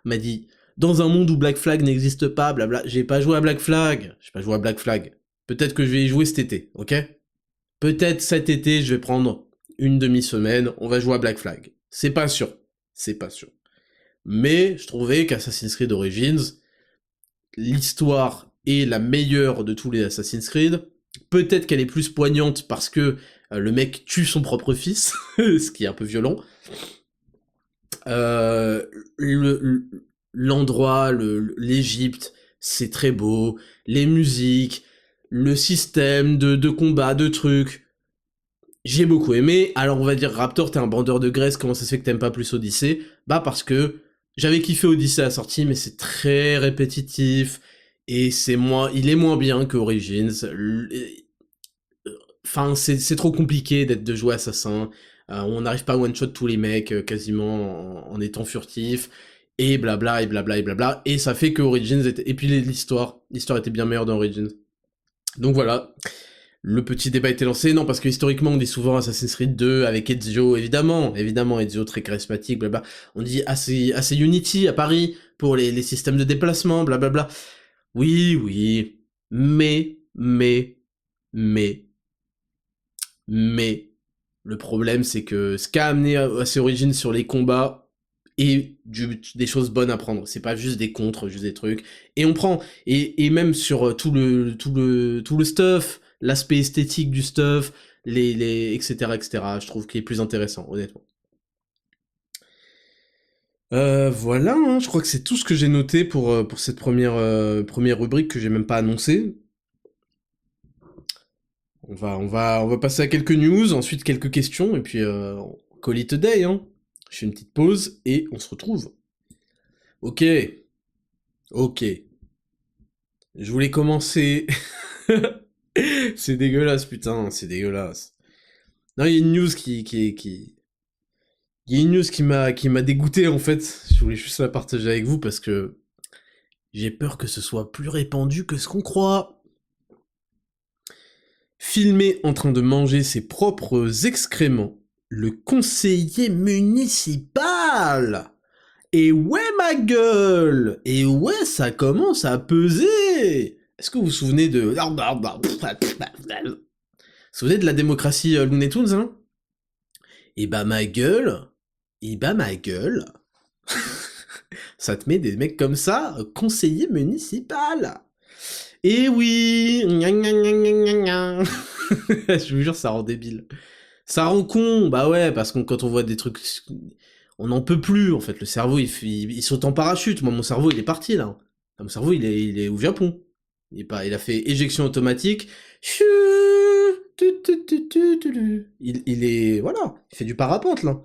On m'a dit, dans un monde où Black Flag n'existe pas, blabla, j'ai pas joué à Black Flag. Peut-être que je vais y jouer cet été, ok? Peut-être cet été, je vais prendre une demi-semaine, on va jouer à Black Flag. C'est pas sûr. Mais je trouvais qu'Assassin's Creed Origins, l'histoire est la meilleure de tous les Assassin's Creed. Peut-être qu'elle est plus poignante parce que le mec tue son propre fils, ce qui est un peu violent. L'endroit, l'Égypte, c'est très beau. Les musiques, le système de combat, de trucs. J'ai beaucoup aimé. Alors on va dire, Raptor, t'es un bandeur de graisse, comment ça se fait que t'aimes pas plus Odyssey? Bah parce que j'avais kiffé Odyssey à la sortie, mais c'est très répétitif, et il est moins bien que Origins. Enfin, c'est trop compliqué de jouer Assassin. On n'arrive pas à one-shot tous les mecs, quasiment, en étant furtif, et blabla, et ça fait que Origins était... Et puis l'histoire était bien meilleure dans Origins. Donc voilà. Le petit débat était lancé, non, parce que historiquement, on dit souvent Assassin's Creed 2 avec Ezio, évidemment, Ezio très charismatique, blabla. On dit assez Unity à Paris pour les systèmes de déplacement, blablabla. Oui, mais, le problème, c'est que ce qu'a amené à ses origines sur les combats et des choses bonnes à prendre. C'est pas juste des contres, juste des trucs. Et on prend, et même sur tout le stuff, l'aspect esthétique du stuff, etc., je trouve qu'il est plus intéressant, honnêtement. Voilà, hein, je crois que c'est tout ce que j'ai noté pour cette première rubrique que j'ai même pas annoncée. On va passer à quelques news, ensuite quelques questions, et puis call it a day, hein. Je fais une petite pause, et on se retrouve. Ok. Je voulais commencer... C'est dégueulasse, putain, c'est dégueulasse. Non, il y a une news Il y a une news qui m'a dégoûté, en fait. Je voulais juste la partager avec vous, parce que j'ai peur que ce soit plus répandu que ce qu'on croit. Filmé en train de manger ses propres excréments, le conseiller municipal. Et ouais, ma gueule. Et ouais, ça commence à peser. Est-ce que vous vous souvenez de... Vous vous souvenez de la démocratie Looney Tunes, hein? Et bah ma gueule. Ça te met des mecs comme ça, conseiller municipal. Et oui. Je vous jure, ça rend débile. Ça rend con, bah ouais, parce que quand on voit des trucs... On n'en peut plus, en fait. Le cerveau, il saute en parachute. Moi, mon cerveau, il est parti, là. Mon cerveau, il est au Japon. Il a fait éjection automatique. Il est... Voilà. Il fait du parapente, là.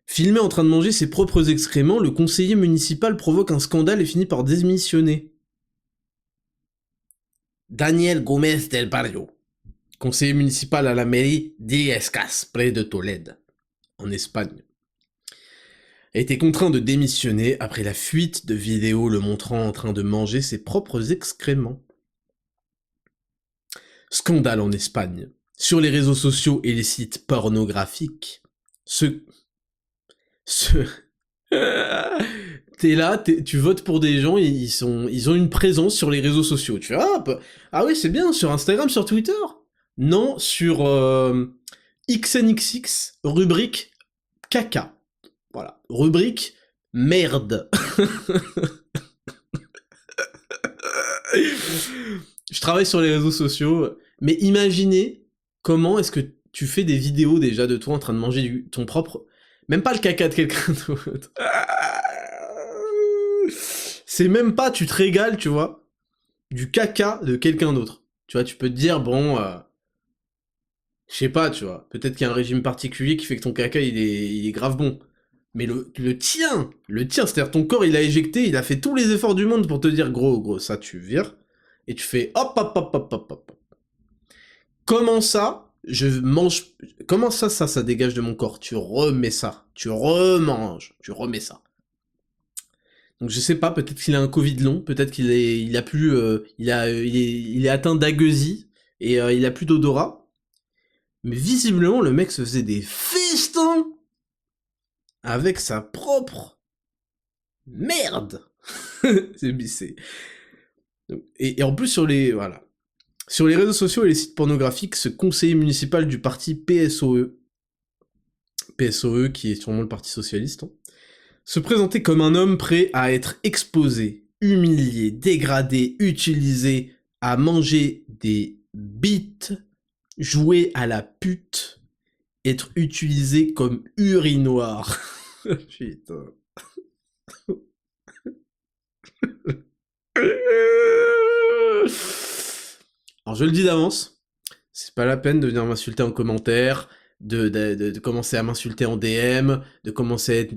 Filmé en train de manger ses propres excréments, le conseiller municipal provoque un scandale et finit par démissionner. Daniel Gómez del Barrio, conseiller municipal à la mairie d'Illescas, près de Tolède, en Espagne, a été contraint de démissionner après la fuite de vidéos le montrant en train de manger ses propres excréments. Scandale en Espagne. Sur les réseaux sociaux et les sites pornographiques, t'es là, tu votes pour des gens, ils ont une présence sur les réseaux sociaux. Tu fais, ah oui, c'est bien, sur Instagram, sur Twitter. Non, sur XNXX, rubrique caca. Voilà, rubrique merde. Je travaille sur les réseaux sociaux, mais imaginez comment est-ce que tu fais des vidéos déjà de toi en train de manger ton propre... Même pas le caca de quelqu'un d'autre. C'est même pas, tu te régales, tu vois, du caca de quelqu'un d'autre. Tu vois, tu peux te dire, bon... je sais pas, tu vois, peut-être qu'il y a un régime particulier qui fait que ton caca, il est grave bon. Mais le tien, c'est-à-dire ton corps, il a éjecté, il a fait tous les efforts du monde pour te dire, gros, ça, tu vires. Et tu fais, hop. Comment ça, comment ça dégage de mon corps? Tu remets ça, tu remanges, tu remets ça. Donc je sais pas, peut-être qu'il a un Covid long, peut-être il est atteint d'agueusie, et il a plus d'odorat. Mais visiblement, le mec se faisait des festins avec sa propre merde. Et en plus sur les réseaux sociaux et les sites pornographiques, ce conseiller municipal du parti PSOE qui est sûrement le parti socialiste, hein, se présentait comme un homme prêt à être exposé, humilié, dégradé, utilisé, à manger des bites, jouer à la pute, être utilisé comme urinoir. Putain. Alors je le dis d'avance, c'est pas la peine de venir m'insulter en commentaire, de commencer à m'insulter en DM, de commencer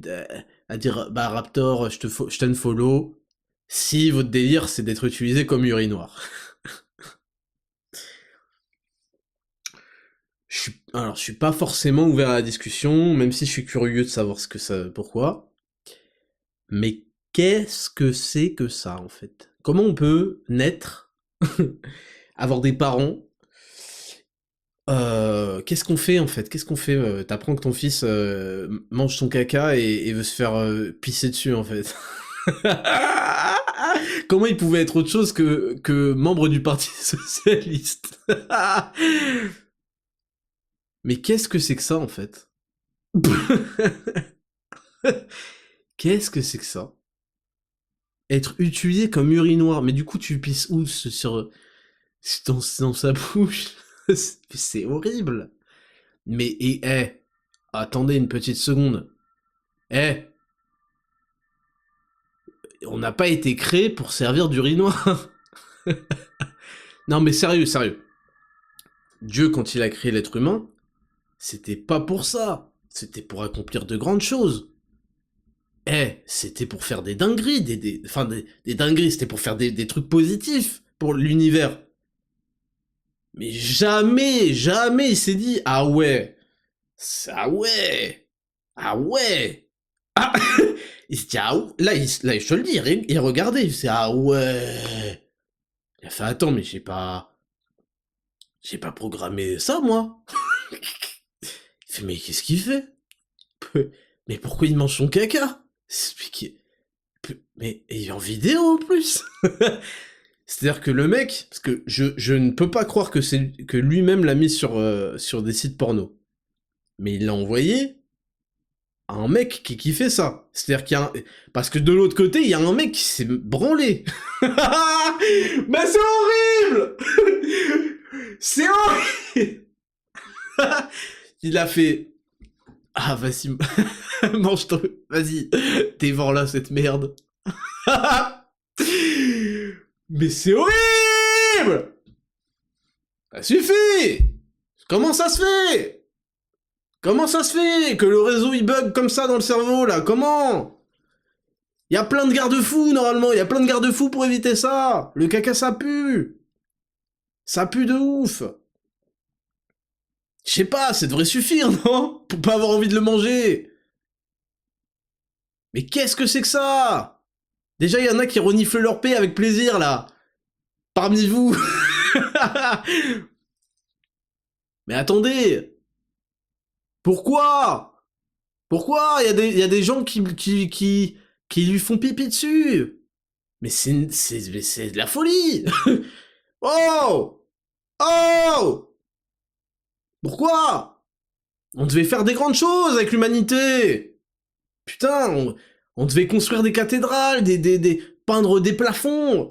à dire bah Raptor, je t'unfollow, si votre délire c'est d'être utilisé comme urinoir. Je suis pas forcément ouvert à la discussion, même si je suis curieux de savoir pourquoi. Mais qu'est-ce que c'est que ça, en fait? Comment on peut naître avoir des parents. Qu'est-ce qu'on fait en fait? Qu'est-ce qu'on fait? T'apprends que ton fils mange son caca et veut se faire pisser dessus en fait. Comment il pouvait être autre chose que membre du Parti Socialiste? Mais qu'est-ce que c'est que ça en fait? Qu'est-ce que c'est que ça? Être utilisé comme urinoir, mais du coup tu pisses où? Dans sa bouche? C'est horrible. Mais, attendez une petite seconde. On n'a pas été créé pour servir d'urinoir. Non mais sérieux. Dieu, quand il a créé l'être humain, c'était pas pour ça. C'était pour accomplir de grandes choses. C'était pour faire des dingueries, des dingueries, c'était pour faire des trucs positifs pour l'univers. Mais jamais il s'est dit, ah ouais, ah, il se dit, ah ouais, là, je te le dis, il regardait, il s'est dit, ah ouais, il a fait, attends, mais j'ai pas programmé ça, moi. Il fait, mais qu'est-ce qu'il fait? Mais pourquoi il mange son caca? Mais il est en vidéo en plus. C'est-à-dire que le mec, parce que je ne peux pas croire que lui-même l'a mis sur des sites porno. Mais il l'a envoyé à un mec qui fait ça. C'est-à-dire parce que de l'autre côté, il y a un mec qui s'est branlé. Mais c'est horrible. C'est horrible. Il a fait... Ah, vas-y, mange-toi, vas-y, dévore là cette merde. Mais c'est horrible! Ça suffit! Comment ça se fait? Comment ça se fait que le réseau il bug comme ça dans le cerveau là? Comment? Y a plein de garde-fous normalement, y a plein de garde-fous pour éviter ça. Le caca ça pue. Ça pue de ouf. Je sais pas, ça devrait suffire, non? Pour pas avoir envie de le manger. Mais qu'est-ce que c'est que ça? Déjà, il y en a qui reniflent leur paix avec plaisir, là. Parmi vous. Mais attendez. Pourquoi? Pourquoi? Il y a des gens qui lui font pipi dessus. Mais c'est de la folie. Oh! Oh! Pourquoi? On devait faire des grandes choses avec l'humanité. Putain, on devait construire des cathédrales, peindre des plafonds.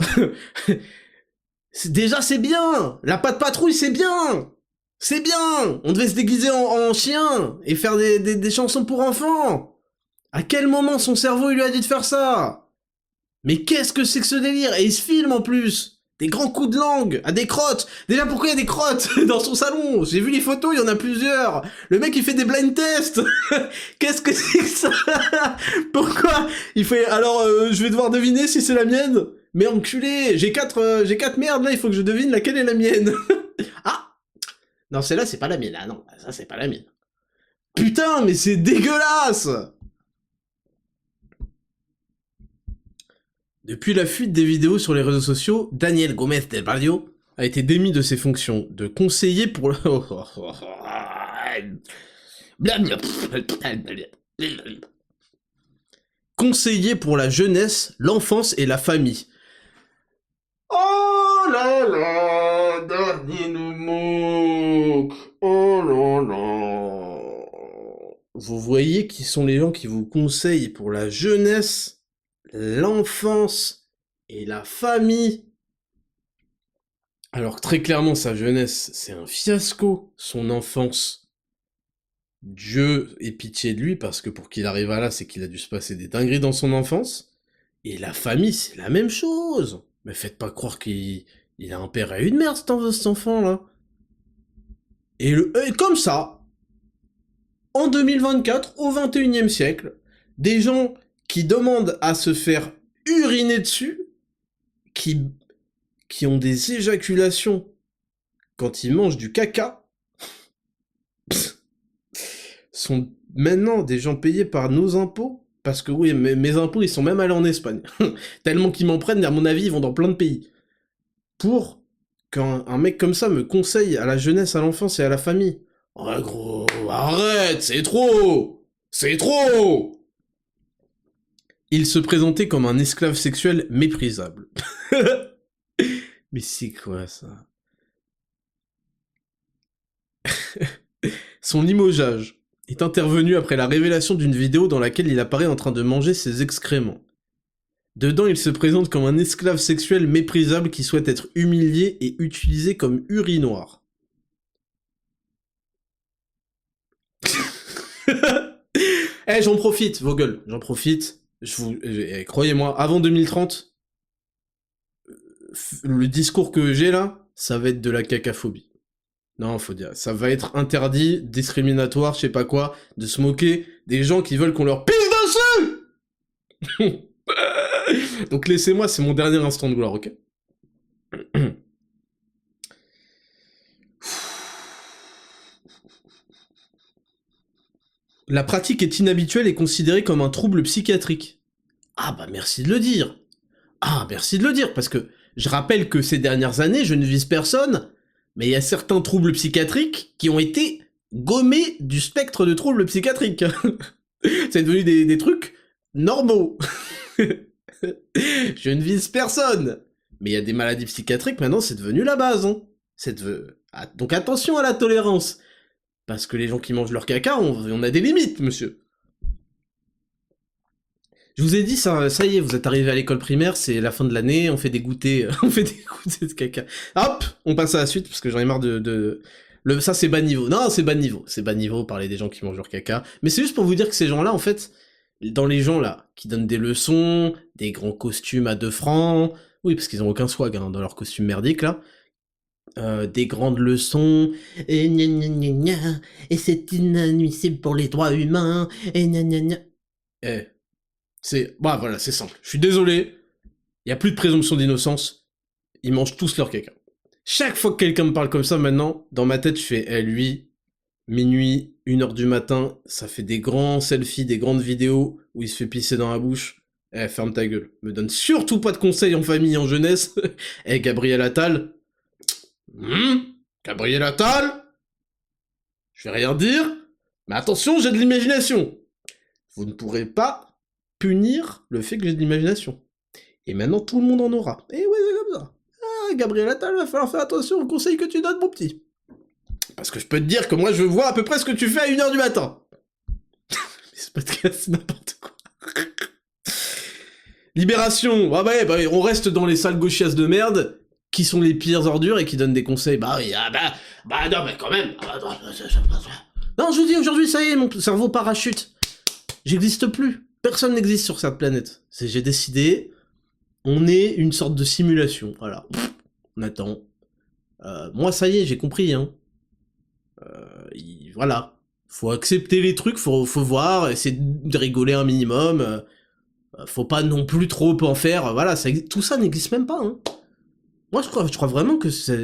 Déjà, c'est bien. La patte patrouille, c'est bien. C'est bien. On devait se déguiser en chien et faire des chansons pour enfants. À quel moment son cerveau il lui a dit de faire ça? Mais qu'est-ce que c'est que ce délire? Et il se filme en plus. Des grands coups de langue, à des crottes. Déjà, pourquoi il y a des crottes dans son salon? J'ai vu les photos, il y en a plusieurs. Le mec, il fait des blind tests. Qu'est-ce que c'est que ça? Pourquoi? Il fait, alors, je vais devoir deviner si c'est la mienne. Mais enculé, j'ai quatre merdes, là, il faut que je devine laquelle est la mienne. Ah! Non, celle-là, c'est pas la mienne. Ah non, ça, c'est pas la mienne. Putain, mais c'est dégueulasse! Depuis la fuite des vidéos sur les réseaux sociaux, Daniel Gómez del Barrio a été démis de ses fonctions de conseiller pour le... conseiller pour la jeunesse, l'enfance et la famille. Oh là là, dernier nous manque. Oh là là. Vous voyez qui sont les gens qui vous conseillent pour la jeunesse, l'enfance et la famille. Alors très clairement, sa jeunesse, c'est un fiasco. Son enfance, Dieu ait pitié de lui, parce que pour qu'il arrive à là, c'est qu'il a dû se passer des dingueries dans son enfance. Et la famille, c'est la même chose. Mais faites pas croire qu'il a un père et une mère, cet enfant-là. Et comme ça, en 2024, au 21e siècle, des gens qui demandent à se faire uriner dessus, qui ont des éjaculations quand ils mangent du caca, sont maintenant des gens payés par nos impôts, parce que oui, mes impôts, ils sont même allés en Espagne. Tellement qu'ils m'en prennent, à mon avis, ils vont dans plein de pays. Pour quand un mec comme ça me conseille à la jeunesse, à l'enfance et à la famille. Ouais gros, arrête, c'est trop! C'est trop! Il se présentait comme un esclave sexuel méprisable. Mais c'est quoi ça? Son limogeage est intervenu après la révélation d'une vidéo dans laquelle il apparaît en train de manger ses excréments. Dedans, il se présente comme un esclave sexuel méprisable qui souhaite être humilié et utilisé comme urinoir. Eh, j'en profite, vos gueules, j'en profite. Croyez-moi, avant 2030, le discours que j'ai là, ça va être de la cacaphobie. Non, faut dire, ça va être interdit, discriminatoire, je sais pas quoi, de se moquer des gens qui veulent qu'on leur pisse dessus. Donc laissez-moi, c'est mon dernier instant de gloire, ok? La pratique est inhabituelle et considérée comme un trouble psychiatrique. Ah bah merci de le dire. Ah, merci de le dire, parce que je rappelle que ces dernières années, je ne vise personne, mais il y a certains troubles psychiatriques qui ont été gommés du spectre de troubles psychiatriques. C'est devenu des trucs normaux. Je ne vise personne. Mais il y a des maladies psychiatriques, maintenant, c'est devenu la base. Hein. Donc attention à la tolérance. Parce que les gens qui mangent leur caca, on a des limites, monsieur. Je vous ai dit, ça y est, vous êtes arrivé à l'école primaire, c'est la fin de l'année, on fait des goûters de caca. Hop, on passe à la suite, parce que j'en ai marre ça c'est bas niveau. Non, c'est bas niveau. C'est bas niveau, parler des gens qui mangent leur caca. Mais c'est juste pour vous dire que ces gens-là, en fait, dans les gens là, qui donnent des leçons, des grands costumes à 2 francs, oui, parce qu'ils ont aucun swag hein, dans leur costume merdique là, des grandes leçons, et gna gna gna gna, et c'est inadmissible pour les droits humains, et gna gna gna. Bah voilà, c'est simple. Je suis désolé, il y a plus de présomption d'innocence, ils mangent tous leur caca. Chaque fois que quelqu'un me parle comme ça maintenant, dans ma tête je fais, lui, minuit, 1h du matin, ça fait des grands selfies, des grandes vidéos où il se fait pisser dans la bouche. Ferme ta gueule. Me donne surtout pas de conseils en famille, en jeunesse. Gabriel Attal. Gabriel Attal. Je vais rien dire, mais attention, j'ai de l'imagination. Vous ne pourrez pas punir le fait que j'ai de l'imagination. Et maintenant, tout le monde en aura. Et ouais, c'est comme ça. Ah, Gabriel Attal, va falloir faire attention aux conseils que tu donnes, mon petit. Parce que je peux te dire que moi, je vois à peu près ce que tu fais à 1h du matin. Ce podcast, c'est n'importe quoi. Libération. Ah bah, on reste dans les sales gauchias de merde, qui sont les pires ordures et qui donnent des conseils. Bah oui, non, mais quand même. Non, je vous dis, aujourd'hui, ça y est, mon cerveau parachute. J'existe plus. Personne n'existe sur cette planète. J'ai décidé, on est une sorte de simulation. Voilà. On attend. Moi, ça y est, j'ai compris, hein. Voilà. Faut accepter les trucs, faut voir, essayer de rigoler un minimum. Faut pas non plus trop en faire. Voilà, tout ça n'existe même pas, hein. Moi, je crois vraiment que ça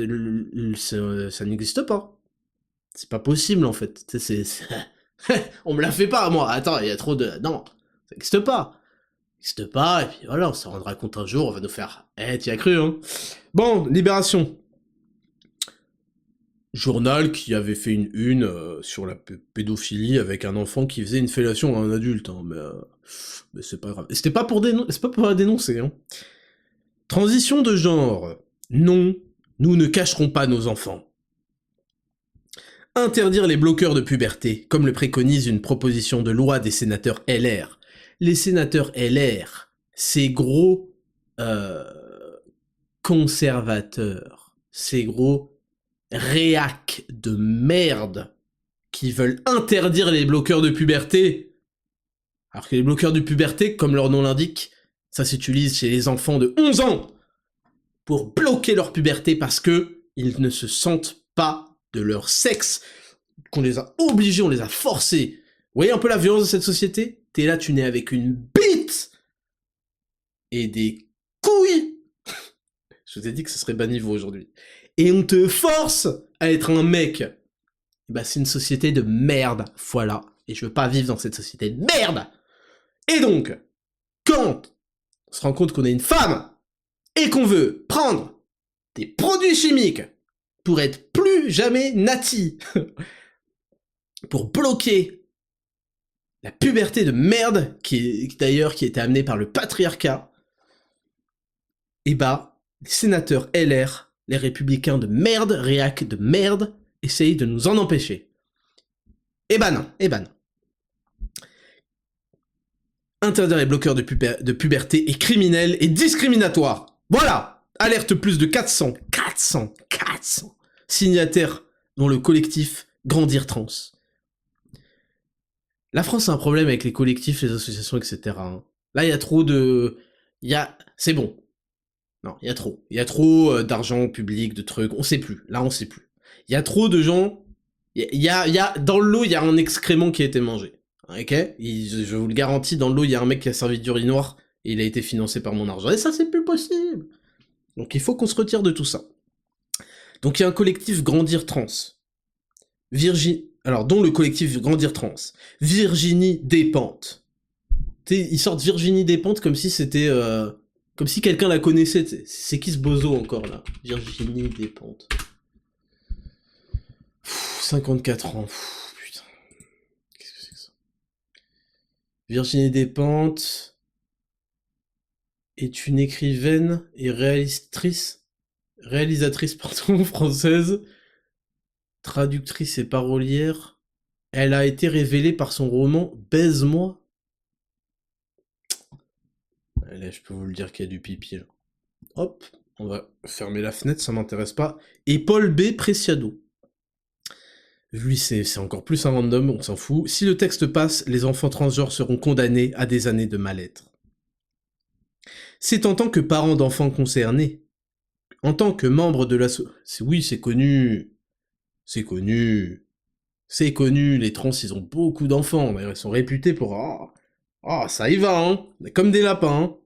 n'existe pas. C'est pas possible, en fait. On me la fait pas, moi. Attends, il y a trop de... Non, ça n'existe pas. Ça n'existe pas, et puis voilà, on s'en rendra compte un jour, on va nous faire... t'y as cru, hein. Bon, Libération. Journal qui avait fait une une sur la pédophilie avec un enfant qui faisait une fellation à un adulte, hein, mais c'est pas grave. Et c'est pas pour la dénoncer, hein. Transition de genre. Non, nous ne cacherons pas nos enfants. Interdire les bloqueurs de puberté, comme le préconise une proposition de loi des sénateurs LR. Les sénateurs LR, ces gros conservateurs, ces gros réacs de merde qui veulent interdire les bloqueurs de puberté. Alors que les bloqueurs de puberté, comme leur nom l'indique, ça s'utilise chez les enfants de 11 ans pour bloquer leur puberté parce que ils ne se sentent pas de leur sexe, qu'on les a obligés, on les a forcés. Vous voyez un peu la violence de cette société? T'es là, tu nais avec une bite et des couilles. Je vous ai dit que ce serait bas niveau aujourd'hui. Et on te force à être un mec. Bah c'est une société de merde, voilà. Et je veux pas vivre dans cette société de merde. Et donc, quand on se rend compte qu'on est une femme et qu'on veut prendre des produits chimiques pour être plus jamais nati, pour bloquer la puberté de merde qui était amenée par le patriarcat, et bah, les sénateurs LR, les républicains de merde, réac de merde, essayent de nous en empêcher. Eh ben non. Interdire les bloqueurs de puberté est criminel et discriminatoire. Voilà. Alerte plus de 400 signataires dont le collectif Grandir Trans. La France a un problème avec les collectifs, les associations, etc. Là, il y a trop de... C'est bon. Non, il y a trop. Il y a trop d'argent public, de trucs. On sait plus. Là, on sait plus. Il y a trop de gens... Dans l'eau, il y a un excrément qui a été mangé. Ok, je vous le garantis, dans l'eau, il y a un mec qui a servi d'urinoir et il a été financé par mon argent. Et ça, c'est plus possible. Donc il faut qu'on se retire de tout ça. Donc il y a un collectif Grandir Trans. Dont le collectif Grandir Trans. Virginie Despentes. Ils sortent Virginie Despentes comme si c'était... comme si quelqu'un la connaissait. C'est qui ce bozo encore, là? Virginie Despentes. 54 ans. Putain. Qu'est-ce que c'est que ça? Virginie Despentes est une écrivaine et réalisatrice française, traductrice et parolière. Elle a été révélée par son roman Baise-moi. Allez, je peux vous le dire qu'il y a du pipi là. Hop, on va fermer la fenêtre, ça m'intéresse pas. Et Paul B. Preciado. Lui, c'est encore plus un random, on s'en fout. Si le texte passe, les enfants transgenres seront condamnés à des années de mal-être. C'est en tant que parent d'enfants concernés, en tant que membre de oui, c'est connu. C'est connu, les trans, ils ont beaucoup d'enfants. D'ailleurs, ils sont réputés pour... ça y va, hein. Comme des lapins, hein.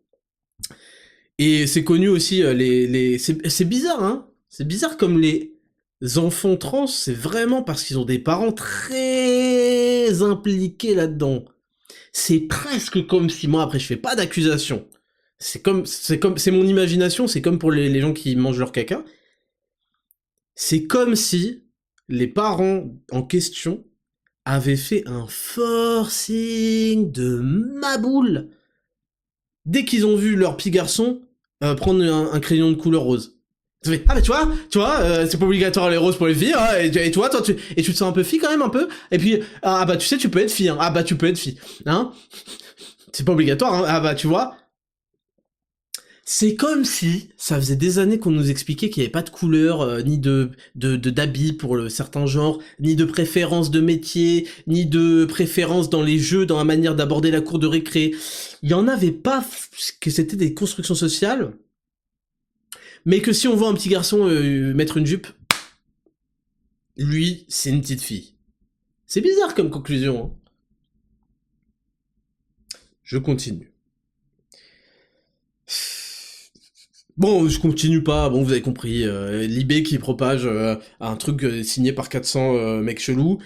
Et c'est connu aussi, c'est bizarre, hein. C'est bizarre comme les enfants trans, c'est vraiment parce qu'ils ont des parents très impliqués là-dedans. C'est presque comme si... Moi, après, je fais pas d'accusation. C'est mon imagination, c'est comme pour les gens qui mangent leur caca. C'est comme si les parents en question avaient fait un forcing de maboule dès qu'ils ont vu leur petit garçon prendre un crayon de couleur rose. Ça fait, ah bah tu vois, c'est pas obligatoire les roses pour les filles, hein, et toi tu te sens un peu fille quand même un peu, et puis ah bah tu sais tu peux être fille, hein, ah bah tu peux être fille, hein, c'est pas obligatoire, hein, ah bah tu vois. C'est comme si ça faisait des années qu'on nous expliquait qu'il n'y avait pas de couleur, ni d'habits pour certains genres, ni de préférence de métier, ni de préférence dans les jeux, dans la manière d'aborder la cour de récré. Il y en avait pas, que c'était des constructions sociales, mais que si on voit un petit garçon mettre une jupe, lui, c'est une petite fille. C'est bizarre comme conclusion, hein. Je continue. Bon, je continue pas, bon, vous avez compris, Libé qui propage un truc signé par 400 mecs chelous,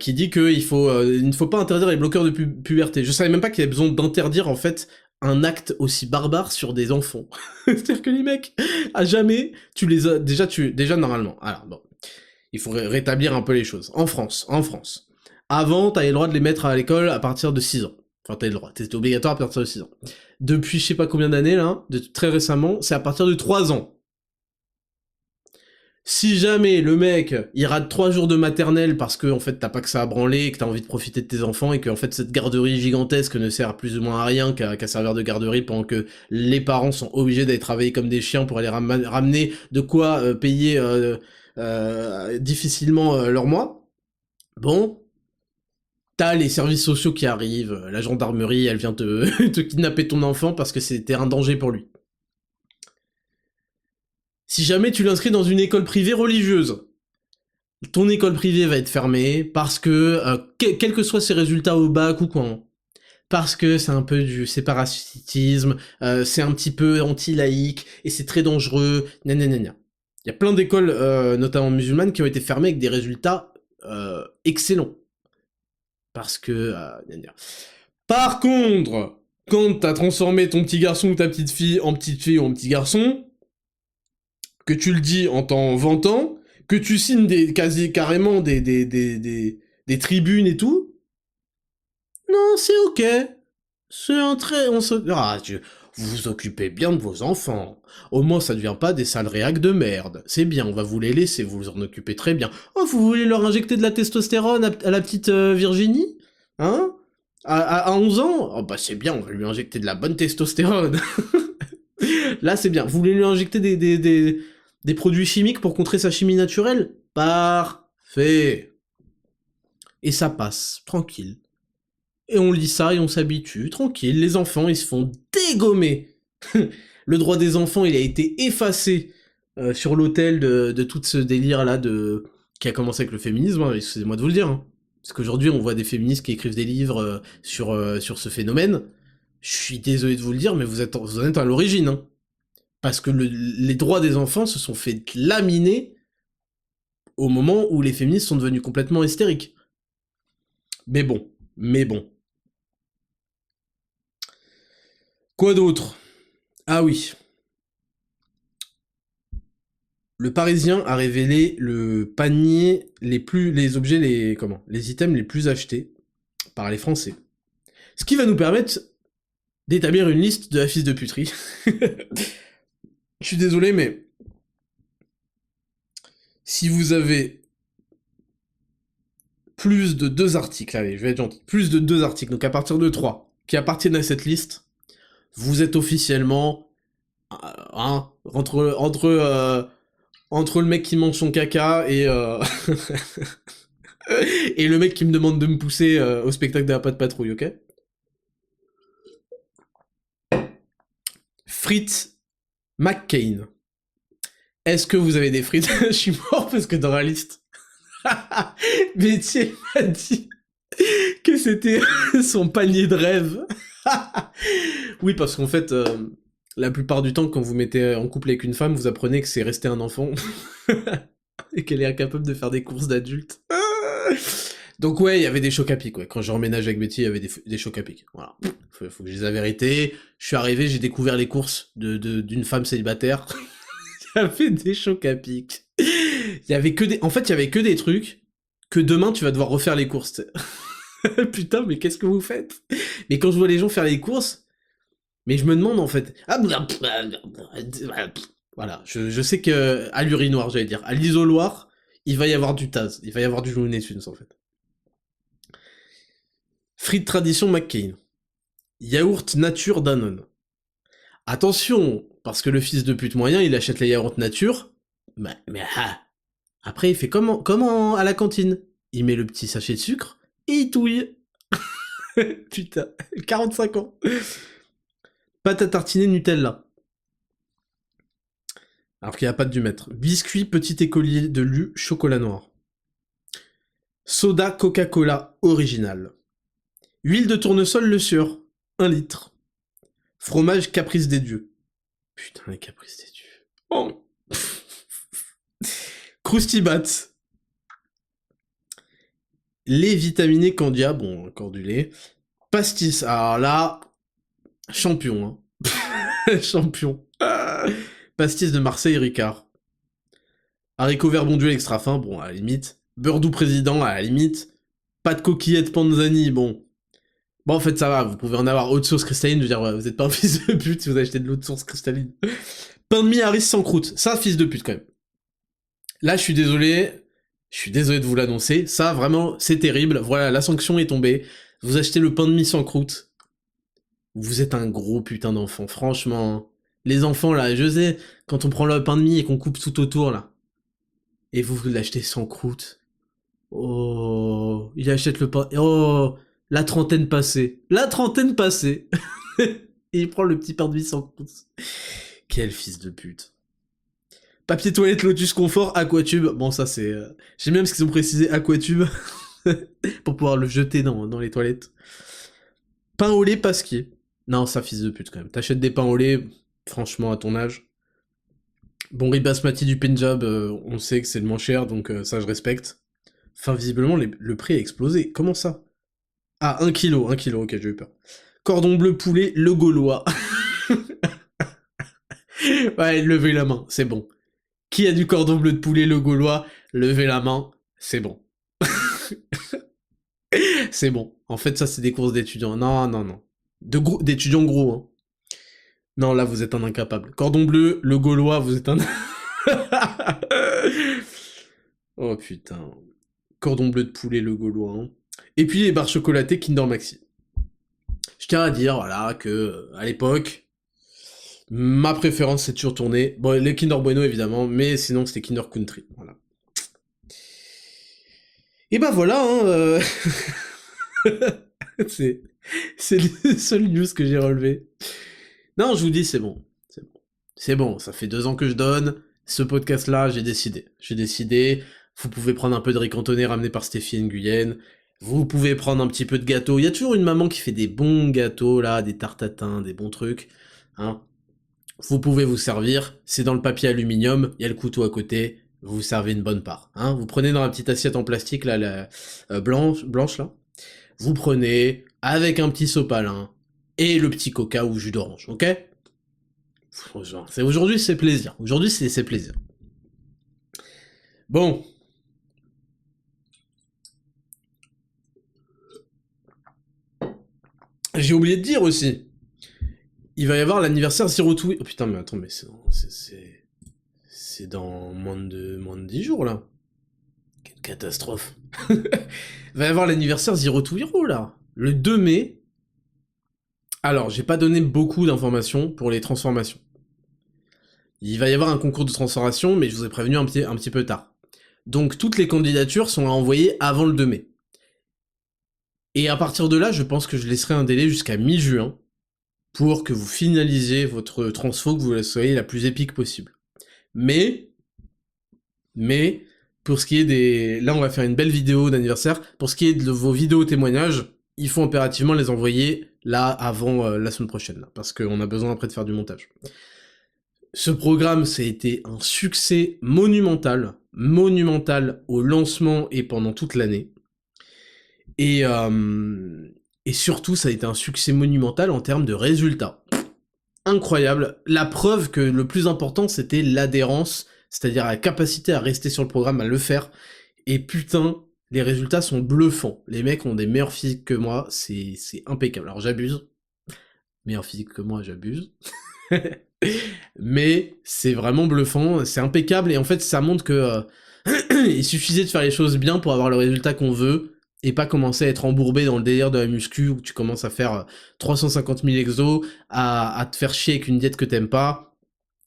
qui dit qu'il ne faut pas interdire les bloqueurs de puberté. Je savais même pas qu'il y avait besoin d'interdire, en fait, un acte aussi barbare sur des enfants. C'est-à-dire que les mecs, à jamais, tu les as... Déjà, normalement, alors, bon, il faut rétablir un peu les choses. En France, avant, t'avais le droit de les mettre à l'école à partir de 6 ans. Enfin, t'avais le droit, c'était obligatoire à partir de 6 ans. Depuis je sais pas combien d'années, là, très récemment, c'est à partir de 3 ans. Si jamais le mec, il rate 3 jours de maternelle parce que, en fait, t'as pas que ça à branler, que t'as envie de profiter de tes enfants, et que, en fait, cette garderie gigantesque ne sert plus ou moins à rien qu'à servir de garderie pendant que les parents sont obligés d'aller travailler comme des chiens pour aller ramener de quoi payer difficilement leur mois. Bon. T'as les services sociaux qui arrivent, la gendarmerie, elle vient te kidnapper ton enfant parce que c'était un danger pour lui. Si jamais tu l'inscris dans une école privée religieuse, ton école privée va être fermée parce que, quels que soient ses résultats au bac ou quoi, hein, parce que c'est un peu du séparatisme, c'est un petit peu anti-laïque, et c'est très dangereux, nanana. Il y a plein d'écoles, notamment musulmanes, qui ont été fermées avec des résultats excellents. Parce que... Par contre, quand t'as transformé ton petit garçon ou ta petite fille en petit garçon, que tu le dis en t'en vantant, que tu signes carrément des tribunes et tout. Non, c'est ok. C'est un très... vous vous occupez bien de vos enfants. Au moins, ça ne devient pas des sales réacs de merde. C'est bien, on va vous les laisser, vous en occupez très bien. Oh, vous voulez leur injecter de la testostérone à la petite Virginie? Hein? À 11 ans? Oh bah c'est bien, on va lui injecter de la bonne testostérone. Là, c'est bien. Vous voulez lui injecter des produits chimiques pour contrer sa chimie naturelle? Parfait. Et ça passe, tranquille. Et on lit ça et on s'habitue, tranquille. Les enfants, ils se font dégommer. Le droit des enfants, il a été effacé sur l'autel de tout ce délire-là qui a commencé avec le féminisme, hein, excusez-moi de vous le dire. Hein. Parce qu'aujourd'hui, on voit des féministes qui écrivent des livres sur ce phénomène. Je suis désolé de vous le dire, mais vous en êtes à l'origine. Hein. Parce que les droits des enfants se sont fait laminer au moment où les féministes sont devenus complètement hystériques. Mais bon. Quoi d'autre? Ah oui. Le Parisien a révélé le panier les items les plus achetés par les Français. Ce qui va nous permettre d'établir une liste de la fils de puterie. Je suis désolé, mais si vous avez plus de 2 articles, allez, je vais être gentil, plus de 2 articles, donc à partir de 3, qui appartiennent à cette liste, vous êtes officiellement entre le mec qui mange son caca et et le mec qui me demande de me pousser au spectacle de la patte patrouille, ok? Frites McCain. Est-ce que vous avez des frites? Je suis mort parce que dans la liste, Betty m'a dit que c'était son panier de rêve. Oui, parce qu'en fait, la plupart du temps, quand vous mettez en couple avec une femme, vous apprenez que c'est rester un enfant et qu'elle est incapable de faire des courses d'adulte. Donc ouais, il y avait des chocs à pic, ouais. Quand j'ai emménagé avec Betty, il y avait des chocs à pic. Voilà. Faut que je dise la vérité. Je suis arrivé, j'ai découvert les courses d'une femme célibataire. Il y avait des chocs à pic. Il y avait que des trucs que demain tu vas devoir refaire les courses. Putain, mais qu'est-ce que vous faites? Mais quand je vois les gens faire les courses, mais je me demande en fait. Voilà, je sais que à l'urinoir, j'allais dire, à l'isoloir, il va y avoir du Taz, il va y avoir du Looney Tunes en fait. Frites tradition McCain. Yaourt nature Danone. Attention, parce que le fils de pute moyen, il achète les yaourts nature, mais après il fait comment à la cantine. Il met le petit sachet de sucre et il touille. Putain, 45 ans. Pâte à tartiner Nutella. Alors qu'il n'y a pas de du maître. Biscuit petit écolier de lu chocolat noir. Soda Coca-Cola original. Huile de tournesol Le Sieur, 1 litre. Fromage Caprice des Dieux. Putain, les Caprices des Dieux. Oh. Krusty Bats. Lait vitaminé Candia, bon, encore du lait. Pastis, alors là, champion, hein. Champion. Pastis de Marseille Ricard. Haricots verts bondulés extra fin, bon, à la limite. Beurre doux président, à la limite. Pas de coquillettes panzani, bon. Bon, en fait, ça va, vous pouvez en avoir haute source cristalline, je veux dire, ouais, vous êtes pas un fils de pute si vous achetez de l'eau de source cristalline. Pain de mie Harris sans croûte, ça, fils de pute, quand même. Là, je suis désolé de vous l'annoncer, ça, vraiment, c'est terrible, voilà, la sanction est tombée, vous achetez le pain de mie sans croûte, vous êtes un gros putain d'enfant, franchement. Les enfants, là, je sais, quand on prend le pain de mie et qu'on coupe tout autour, là, et vous l'achetez sans croûte, oh, il achète le pain, oh... La trentaine passée. Et il prend le petit pain de mie sans croûte. Quel fils de pute. Papier toilette Lotus Confort, Aquatube. Bon, ça c'est... J'aime bien parce qu'ils ont précisé Aquatube. Pour pouvoir le jeter dans les toilettes. Pain au lait Pasquier. Non, ça fils de pute quand même. T'achètes des pains au lait, franchement, à ton âge. Bon, riz basmati du Punjab, on sait que c'est le moins cher, donc ça je respecte. Enfin, visiblement, le prix a explosé. Comment ça? Ah, 1 kilo, ok, j'ai eu peur. Cordon bleu poulet, le Gaulois. Ouais, levez la main, c'est bon. Qui a du cordon bleu de poulet, le Gaulois? Levez la main, c'est bon. C'est bon. En fait, ça, c'est des courses d'étudiants. Non. D'étudiants gros, hein. Non, là, vous êtes un incapable. Cordon bleu, le Gaulois, vous êtes un... Oh, putain. Cordon bleu de poulet, le Gaulois, hein. Et puis, les barres chocolatées Kinder Maxi. Je tiens à dire, voilà, que, à l'époque, ma préférence, c'est toujours tourné. Bon, les Kinder Bueno, évidemment, mais sinon, c'était Kinder Country. Voilà. Et bah voilà, hein, c'est le seul news que j'ai relevé. Non, je vous dis, c'est bon. C'est bon, ça fait 2 ans que je donne. Ce podcast-là, j'ai décidé. Vous pouvez prendre un peu de riz cantonné ramené par Stéphie Nguyen. Vous pouvez prendre un petit peu de gâteau. Il y a toujours une maman qui fait des bons gâteaux, là, des tartatins, des bons trucs. Hein. Vous pouvez vous servir. C'est dans le papier aluminium. Il y a le couteau à côté. Vous servez une bonne part. Hein. Vous prenez dans la petite assiette en plastique, là, la blanche, là. Vous prenez avec un petit sopalin et le petit coca ou jus d'orange, ok? Aujourd'hui, c'est plaisir. Aujourd'hui, c'est plaisir. Bon. J'ai oublié de dire aussi. Il va y avoir l'anniversaire Zero to... Oh putain, mais attends, mais c'est dans moins de 10 jours, là. Quelle catastrophe. Il va y avoir l'anniversaire Zero to Hero, là. Le 2 mai. Alors, j'ai pas donné beaucoup d'informations pour les transformations. Il va y avoir un concours de transformation, mais je vous ai prévenu un petit peu tard. Donc, toutes les candidatures sont à envoyer avant le 2 mai. Et à partir de là, je pense que je laisserai un délai jusqu'à mi-juin pour que vous finalisiez votre transfo, que vous la soyez la plus épique possible. Mais, pour ce qui est des... Là, on va faire une belle vidéo d'anniversaire. Pour ce qui est de vos vidéos témoignages, il faut impérativement les envoyer là, avant la semaine prochaine, là, parce qu'on a besoin après de faire du montage. Ce programme, ça a été un succès monumental au lancement et pendant toute l'année. Et surtout, ça a été un succès monumental en termes de résultats. Incroyable. La preuve que le plus important, c'était l'adhérence, c'est-à-dire la capacité à rester sur le programme, à le faire. Et putain, les résultats sont bluffants. Les mecs ont des meilleurs physiques que moi, c'est impeccable. Alors j'abuse. Meilleur physique que moi, j'abuse. Mais c'est vraiment bluffant, c'est impeccable, et en fait, ça montre que il suffisait de faire les choses bien pour avoir le résultat qu'on veut, et pas commencer à être embourbé dans le délire de la muscu, où tu commences à faire 350 000 exos, à te faire chier avec une diète que t'aimes pas,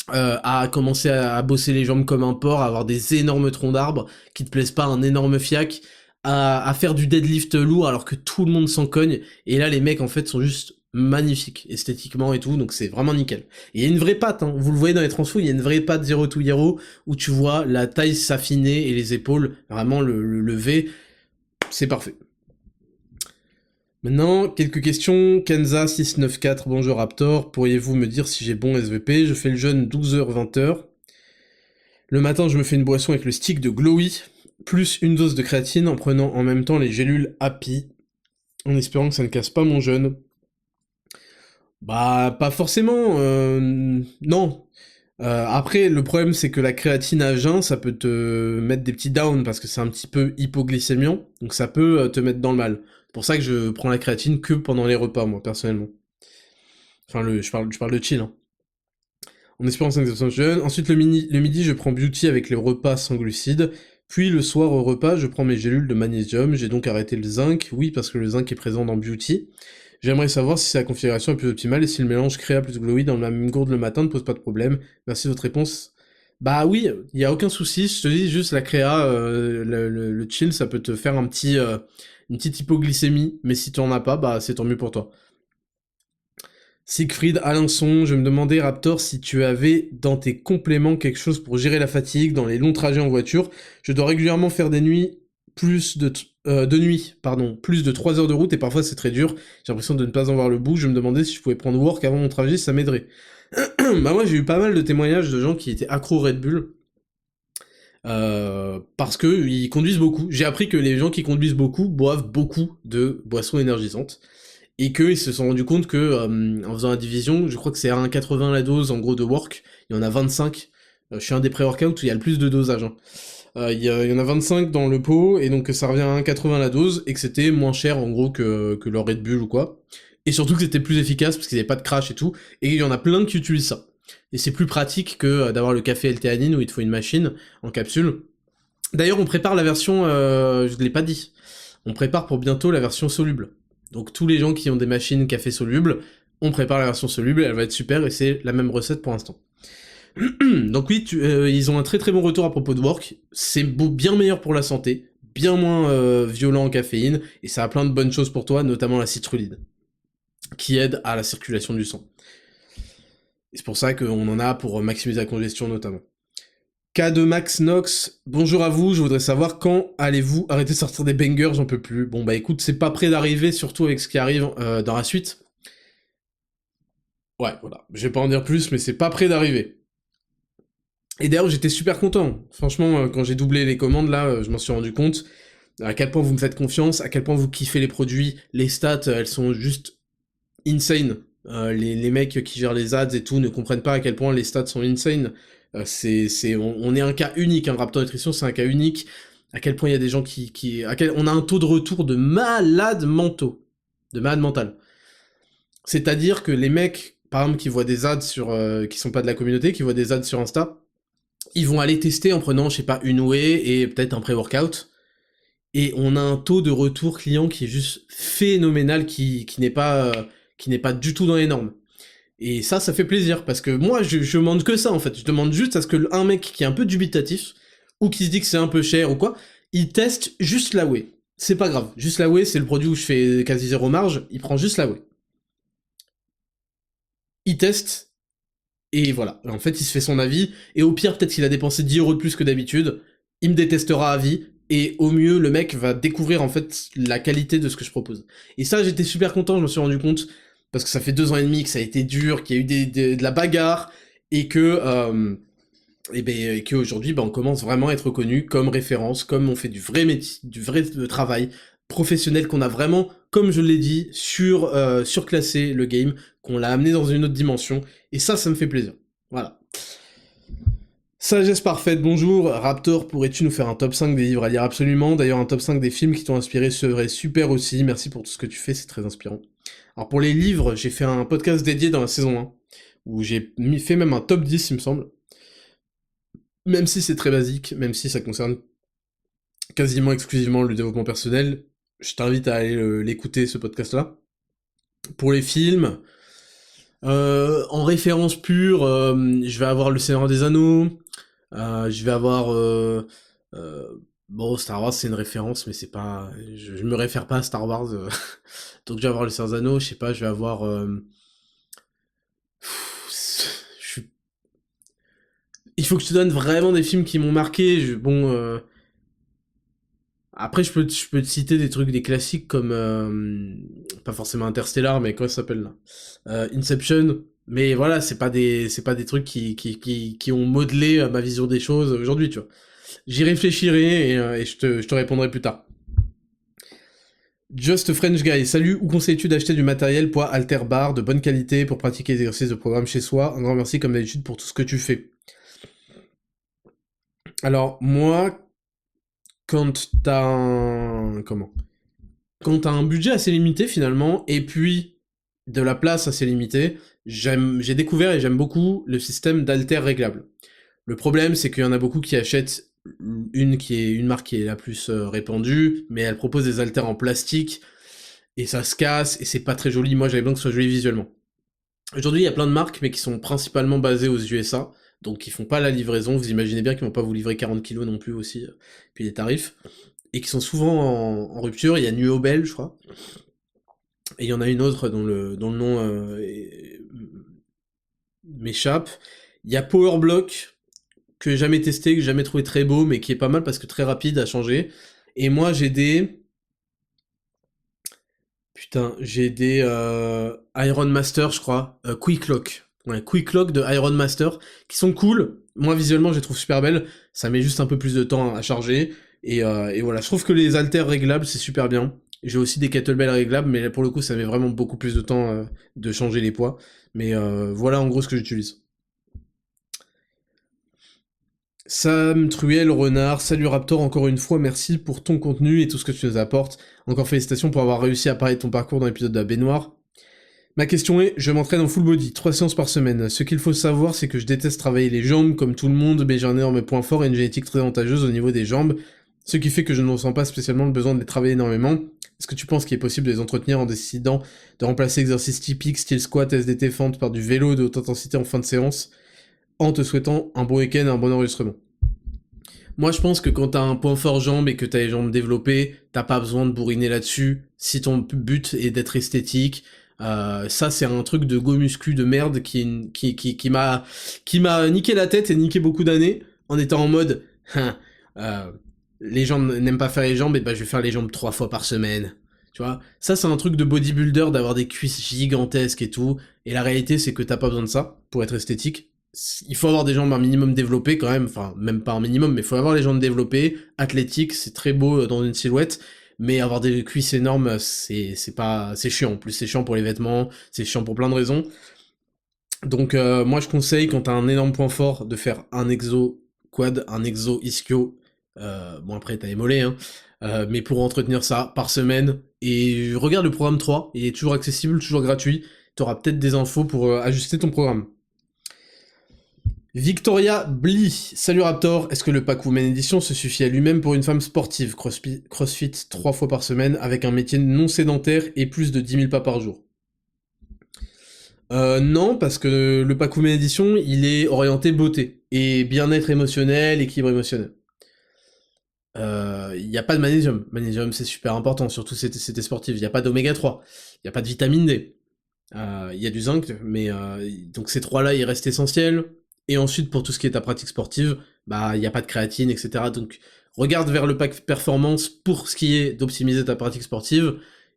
à commencer à bosser les jambes comme un porc, à avoir des énormes troncs d'arbres qui te plaisent pas, un énorme fiac, à faire du deadlift lourd alors que tout le monde s'en cogne, et là les mecs en fait sont juste magnifiques, esthétiquement et tout, donc c'est vraiment nickel. Et il y a une vraie patte, hein. Vous le voyez dans les transfos, il y a une vraie patte Zero to Hero, où tu vois la taille s'affiner et les épaules vraiment le lever, c'est parfait. Maintenant, quelques questions. Kenza694, bonjour Raptor, pourriez-vous me dire si j'ai bon SVP? Je fais le jeûne 12h-20h. Le matin, je me fais une boisson avec le stick de Glowy, plus une dose de créatine en prenant en même temps les gélules Happy, en espérant que ça ne casse pas mon jeûne. Bah, pas forcément, non. Après, le problème, c'est que la créatine à jeun, ça peut te mettre des petits downs, parce que c'est un petit peu hypoglycémiant, donc ça peut te mettre dans le mal. C'est pour ça que je prends la créatine que pendant les repas, moi, personnellement. Enfin, je parle de chill, hein. En espérant 5% de jeûne. Ensuite, le midi, je prends Beauty avec les repas sans glucides. Puis, le soir, au repas, je prends mes gélules de magnésium. J'ai donc arrêté le zinc. Oui, parce que le zinc est présent dans Beauty. J'aimerais savoir si la configuration est plus optimale et si le mélange Créa plus Glowy dans la même gourde le matin ne pose pas de problème. Merci de votre réponse. Bah oui, il y a aucun souci, je te dis juste la Créa, le chill, ça peut te faire une petite hypoglycémie, mais si tu en as pas, bah c'est tant mieux pour toi. Siegfried Alençon, je me demandais Raptor si tu avais dans tes compléments quelque chose pour gérer la fatigue dans les longs trajets en voiture. Je dois régulièrement faire des nuits plus de 3 heures de route et parfois c'est très dur, j'ai l'impression de ne pas en voir le bout, je me demandais si je pouvais prendre work avant mon trajet, ça m'aiderait. Bah moi j'ai eu pas mal de témoignages de gens qui étaient accros Red Bull, parce que ils conduisent beaucoup. J'ai appris que les gens qui conduisent beaucoup boivent beaucoup de boissons énergisantes, et qu'ils se sont rendus compte que, en faisant la division, je crois que c'est à 1,80 la dose en gros de work, il y en a 25 Je suis un des pré-workouts où il y a le plus de dosage. Hein. Il y en a 25 dans le pot, et donc ça revient à 1,80 la dose, et que c'était moins cher en gros que leur Red Bull ou quoi. Et surtout que c'était plus efficace, parce qu'il n'y avait pas de crash et tout, et il y en a plein qui utilisent ça. Et c'est plus pratique que d'avoir le café L-théanine où il te faut une machine en capsule. D'ailleurs, on prépare la version, je ne l'ai pas dit, on prépare pour bientôt la version soluble. Donc tous les gens qui ont des machines café soluble, on prépare la version soluble, elle va être super, et c'est la même recette pour l'instant. Donc oui, ils ont un très très bon retour à propos de Work, c'est bien meilleur pour la santé, bien moins violent en caféine, et ça a plein de bonnes choses pour toi, notamment la citrulline, qui aide à la circulation du sang. Et c'est pour ça qu'on en a pour maximiser la congestion notamment. K de Max Nox, bonjour à vous, je voudrais savoir quand allez-vous arrêter de sortir des bangers, j'en peux plus. Bon bah écoute, c'est pas près d'arriver, surtout avec ce qui arrive dans la suite. Ouais, voilà, je vais pas en dire plus, mais c'est pas près d'arriver. Et d'ailleurs, j'étais super content. Franchement, quand j'ai doublé les commandes, là, je m'en suis rendu compte à quel point vous me faites confiance, à quel point vous kiffez les produits, les stats, elles sont juste insane. Les mecs qui gèrent les ads et tout ne comprennent pas à quel point les stats sont insane. On est un cas unique, hein, Raptor Nutrition, c'est un cas unique. À quel point il y a des gens on a un taux de retour de malades mentaux, de malades mentales. C'est-à-dire que les mecs, par exemple, qui voient des ads qui sont pas de la communauté, qui voient des ads sur Insta, ils vont aller tester en prenant, je sais pas, une whey et peut-être un pré-workout. Et on a un taux de retour client qui est juste phénoménal, qui n'est pas du tout dans les normes. Et ça fait plaisir, parce que moi, je demande que ça, en fait. Je demande juste à ce que un mec qui est un peu dubitatif, ou qui se dit que c'est un peu cher ou quoi, il teste juste la whey. C'est pas grave. Juste la whey, c'est le produit où je fais quasi zéro marge, il prend juste la whey. Il teste, et voilà. En fait, il se fait son avis, et au pire, peut-être qu'il a dépensé 10 € de plus que d'habitude, il me détestera à vie, et au mieux, le mec va découvrir, en fait, la qualité de ce que je propose. Et ça, j'étais super content, je me suis rendu compte, parce que ça fait 2 ans et demi que ça a été dur, qu'il y a eu de la bagarre, et que qu'aujourd'hui, on commence vraiment à être reconnu comme référence, comme on fait du vrai métier, du vrai travail professionnel, qu'on a vraiment, comme je l'ai dit, surclassé le game, qu'on l'a amené dans une autre dimension, et ça me fait plaisir. Voilà. Sagesse parfaite, bonjour. Raptor, pourrais-tu nous faire un top 5 des livres à lire absolument? D'ailleurs, un top 5 des films qui t'ont inspiré serait super aussi. Merci pour tout ce que tu fais, c'est très inspirant. Alors pour les livres, j'ai fait un podcast dédié dans la saison 1, où j'ai fait même un top 10, il me semble. Même si c'est très basique, même si ça concerne quasiment exclusivement le développement personnel, je t'invite à aller l'écouter, ce podcast-là. Pour les films, en référence pure, je vais avoir Le Seigneur des Anneaux, je vais avoir... bon, Star Wars, c'est une référence, mais c'est pas... Je me réfère pas à Star Wars, donc je vais avoir Le Seigneur des Anneaux, je sais pas, je vais avoir... Il faut que je te donne vraiment des films qui m'ont marqué, Après, je peux te citer des trucs, des classiques comme... pas forcément Interstellar, mais comment ça s'appelle, là Inception. Mais voilà, c'est pas des trucs qui ont modelé ma vision des choses aujourd'hui, tu vois. J'y réfléchirai et je te répondrai plus tard. Just French Guy, salut, où conseilles-tu d'acheter du matériel poids halter bar de bonne qualité pour pratiquer les exercices de programme chez soi? Un grand merci comme d'habitude pour tout ce que tu fais. Alors, moi, quand t'as un budget assez limité finalement, et puis de la place assez limitée, j'ai découvert et j'aime beaucoup le système d'haltères réglables. Le problème, c'est qu'il y en a beaucoup qui achètent une marque qui est la plus répandue, mais elle propose des haltères en plastique, et ça se casse, et c'est pas très joli. Moi, j'avais besoin que ce soit joli visuellement. Aujourd'hui, il y a plein de marques, mais qui sont principalement basées aux USA, donc ils font pas la livraison. Vous imaginez bien qu'ils vont pas vous livrer 40 kilos non plus aussi, puis les tarifs, et qui sont souvent en rupture. Il y a Nuobel, je crois, et il y en a une autre dont le nom m'échappe. Il y a Powerblock, que j'ai jamais testé, que j'ai jamais trouvé très beau, mais qui est pas mal parce que très rapide à changer. Et moi, j'ai des Iron Master, je crois, Quick Lock. Ouais, Quick Lock de Iron Master, qui sont cool. Moi, visuellement, je les trouve super belles. Ça met juste un peu plus de temps à charger. Et voilà, je trouve que les haltères réglables, c'est super bien. J'ai aussi des kettlebells réglables, mais là, pour le coup, ça met vraiment beaucoup plus de temps de changer les poids. Mais voilà, en gros, ce que j'utilise. Sam, Truel, Renard, salut Raptor, encore une fois, merci pour ton contenu et tout ce que tu nous apportes. Encore félicitations pour avoir réussi à parler de ton parcours dans l'épisode de la baignoire. Ma question est, je m'entraîne en full body, 3 séances par semaine. Ce qu'il faut savoir, c'est que je déteste travailler les jambes comme tout le monde, mais j'ai un énorme point fort et une génétique très avantageuse au niveau des jambes, ce qui fait que je ne ressens pas spécialement le besoin de les travailler énormément. Est-ce que tu penses qu'il est possible de les entretenir en décidant de remplacer exercices typiques, style squat, SDT, fente par du vélo de haute intensité en fin de séance, en te souhaitant un bon week-end et un bon enregistrement? Moi, je pense que quand t'as un point fort jambes et que t'as les jambes développées, t'as pas besoin de bourriner là-dessus. Si ton but est d'être esthétique, ça c'est un truc de go muscu de merde qui m'a niqué la tête et niqué beaucoup d'années en étant en mode les gens n'aiment pas faire les jambes, et bah je vais faire les jambes 3 fois par semaine. Tu vois, ça c'est un truc de bodybuilder d'avoir des cuisses gigantesques et tout. Et la réalité c'est que t'as pas besoin de ça pour être esthétique. Il faut avoir des jambes un minimum développées quand même, enfin même pas un minimum, mais il faut avoir les jambes développées, athlétiques, c'est très beau dans une silhouette, mais avoir des cuisses énormes, c'est chiant. En plus c'est chiant pour les vêtements, c'est chiant pour plein de raisons. Donc moi je conseille quand t'as un énorme point fort de faire un exo quad, un exo ischio, bon après t'as les mollets, hein, mais pour entretenir ça par semaine, et regarde le programme 3, il est toujours accessible, toujours gratuit, t'auras peut-être des infos pour ajuster ton programme. Victoria Bly, salut Raptor, est-ce que le pack Women Edition se suffit à lui-même pour une femme sportive, crossfit 3 fois par semaine, avec un métier non sédentaire et plus de 10 000 pas par jour? Non, parce que le pack Women Edition, il est orienté beauté, et bien-être émotionnel, équilibre émotionnel. Il n'y a pas de magnésium. Magnésium, c'est super important, surtout si c'était sportif. Il n'y a pas d'oméga 3, il n'y a pas de vitamine D. Il y a du zinc, mais donc ces trois-là, ils restent essentiels. Et ensuite, pour tout ce qui est ta pratique sportive, bah, il n'y a pas de créatine, etc. Donc, regarde vers le pack performance pour ce qui est d'optimiser ta pratique sportive,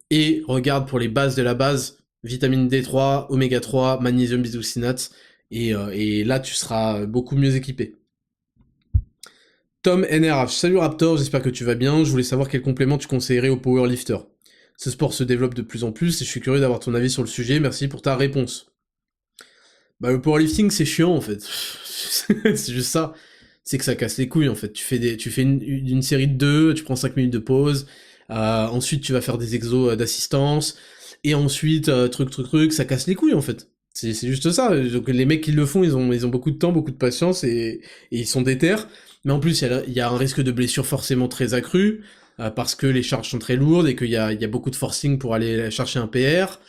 et regarde pour les bases de la base, vitamine D3, oméga 3, magnésium bisglycinate, et là, tu seras beaucoup mieux équipé. Tom NRH, salut Raptor, j'espère que tu vas bien, je voulais savoir quel complément tu conseillerais aux powerlifters. Ce sport se développe de plus en plus, et je suis curieux d'avoir ton avis sur le sujet, merci pour ta réponse. Bah le powerlifting c'est chiant en fait, c'est juste ça, c'est que ça casse les couilles en fait, tu fais une série de 2, tu prends 5 minutes de pause, ensuite tu vas faire des exos d'assistance, et ensuite truc, ça casse les couilles en fait, c'est juste ça. Donc les mecs qui le font, ils ont beaucoup de temps, beaucoup de patience, et ils sont déter, mais en plus il y a un risque de blessure forcément très accru, parce que les charges sont très lourdes, et qu'il y a beaucoup de forcing pour aller chercher un PR,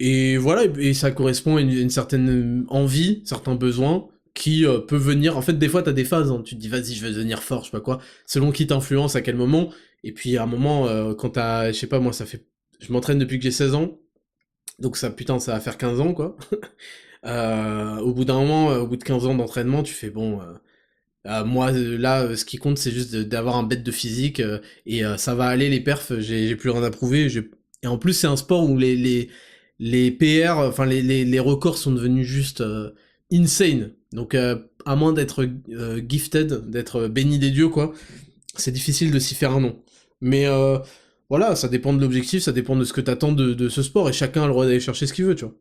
et voilà, et ça correspond à une certaine envie, certains besoins, qui peut venir... En fait, des fois, t'as des phases, hein. Tu te dis, vas-y, je vais devenir fort, je sais pas quoi, selon qui t'influence, à quel moment, et puis à un moment, quand t'as... Je sais pas, moi, ça fait... Je m'entraîne depuis que j'ai 16 ans, donc ça, putain, ça va faire 15 ans, quoi. Au bout d'un moment, au bout de 15 ans d'entraînement, tu fais, bon... moi, là, ce qui compte, c'est juste d'avoir un bête de physique, et ça va aller, les perfs, j'ai plus rien à prouver, et en plus, c'est un sport où les PR, enfin les records sont devenus juste insane. Donc à moins d'être gifted, d'être béni des dieux quoi, c'est difficile de s'y faire un nom. Mais voilà, ça dépend de l'objectif, ça dépend de ce que t'attends de ce sport, et chacun a le droit d'aller chercher ce qu'il veut, tu vois.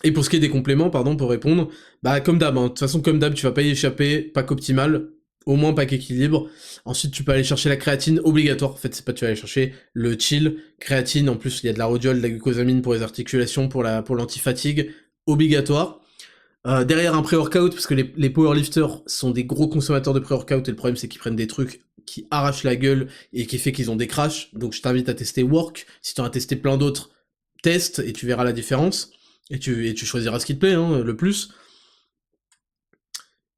Et pour ce qui est des compléments, pardon, pour répondre, bah comme d'hab, hein. De toute façon comme d'hab, tu vas pas y échapper, pack optimal, au moins pack équilibre. Ensuite, tu peux aller chercher la créatine, obligatoire. En fait, c'est pas tu vas aller chercher le chill, créatine, en plus, il y a de la rhodiol, de la glucosamine pour les articulations, pour l'anti-fatigue, obligatoire. Derrière un pré-workout, parce que les powerlifters sont des gros consommateurs de pré-workout, et le problème c'est qu'ils prennent des trucs qui arrachent la gueule, et qui fait qu'ils ont des crashs. Donc je t'invite à tester Work, si tu en as testé plein d'autres, teste, et tu verras la différence. Et tu choisiras ce qui te plaît, hein, le plus.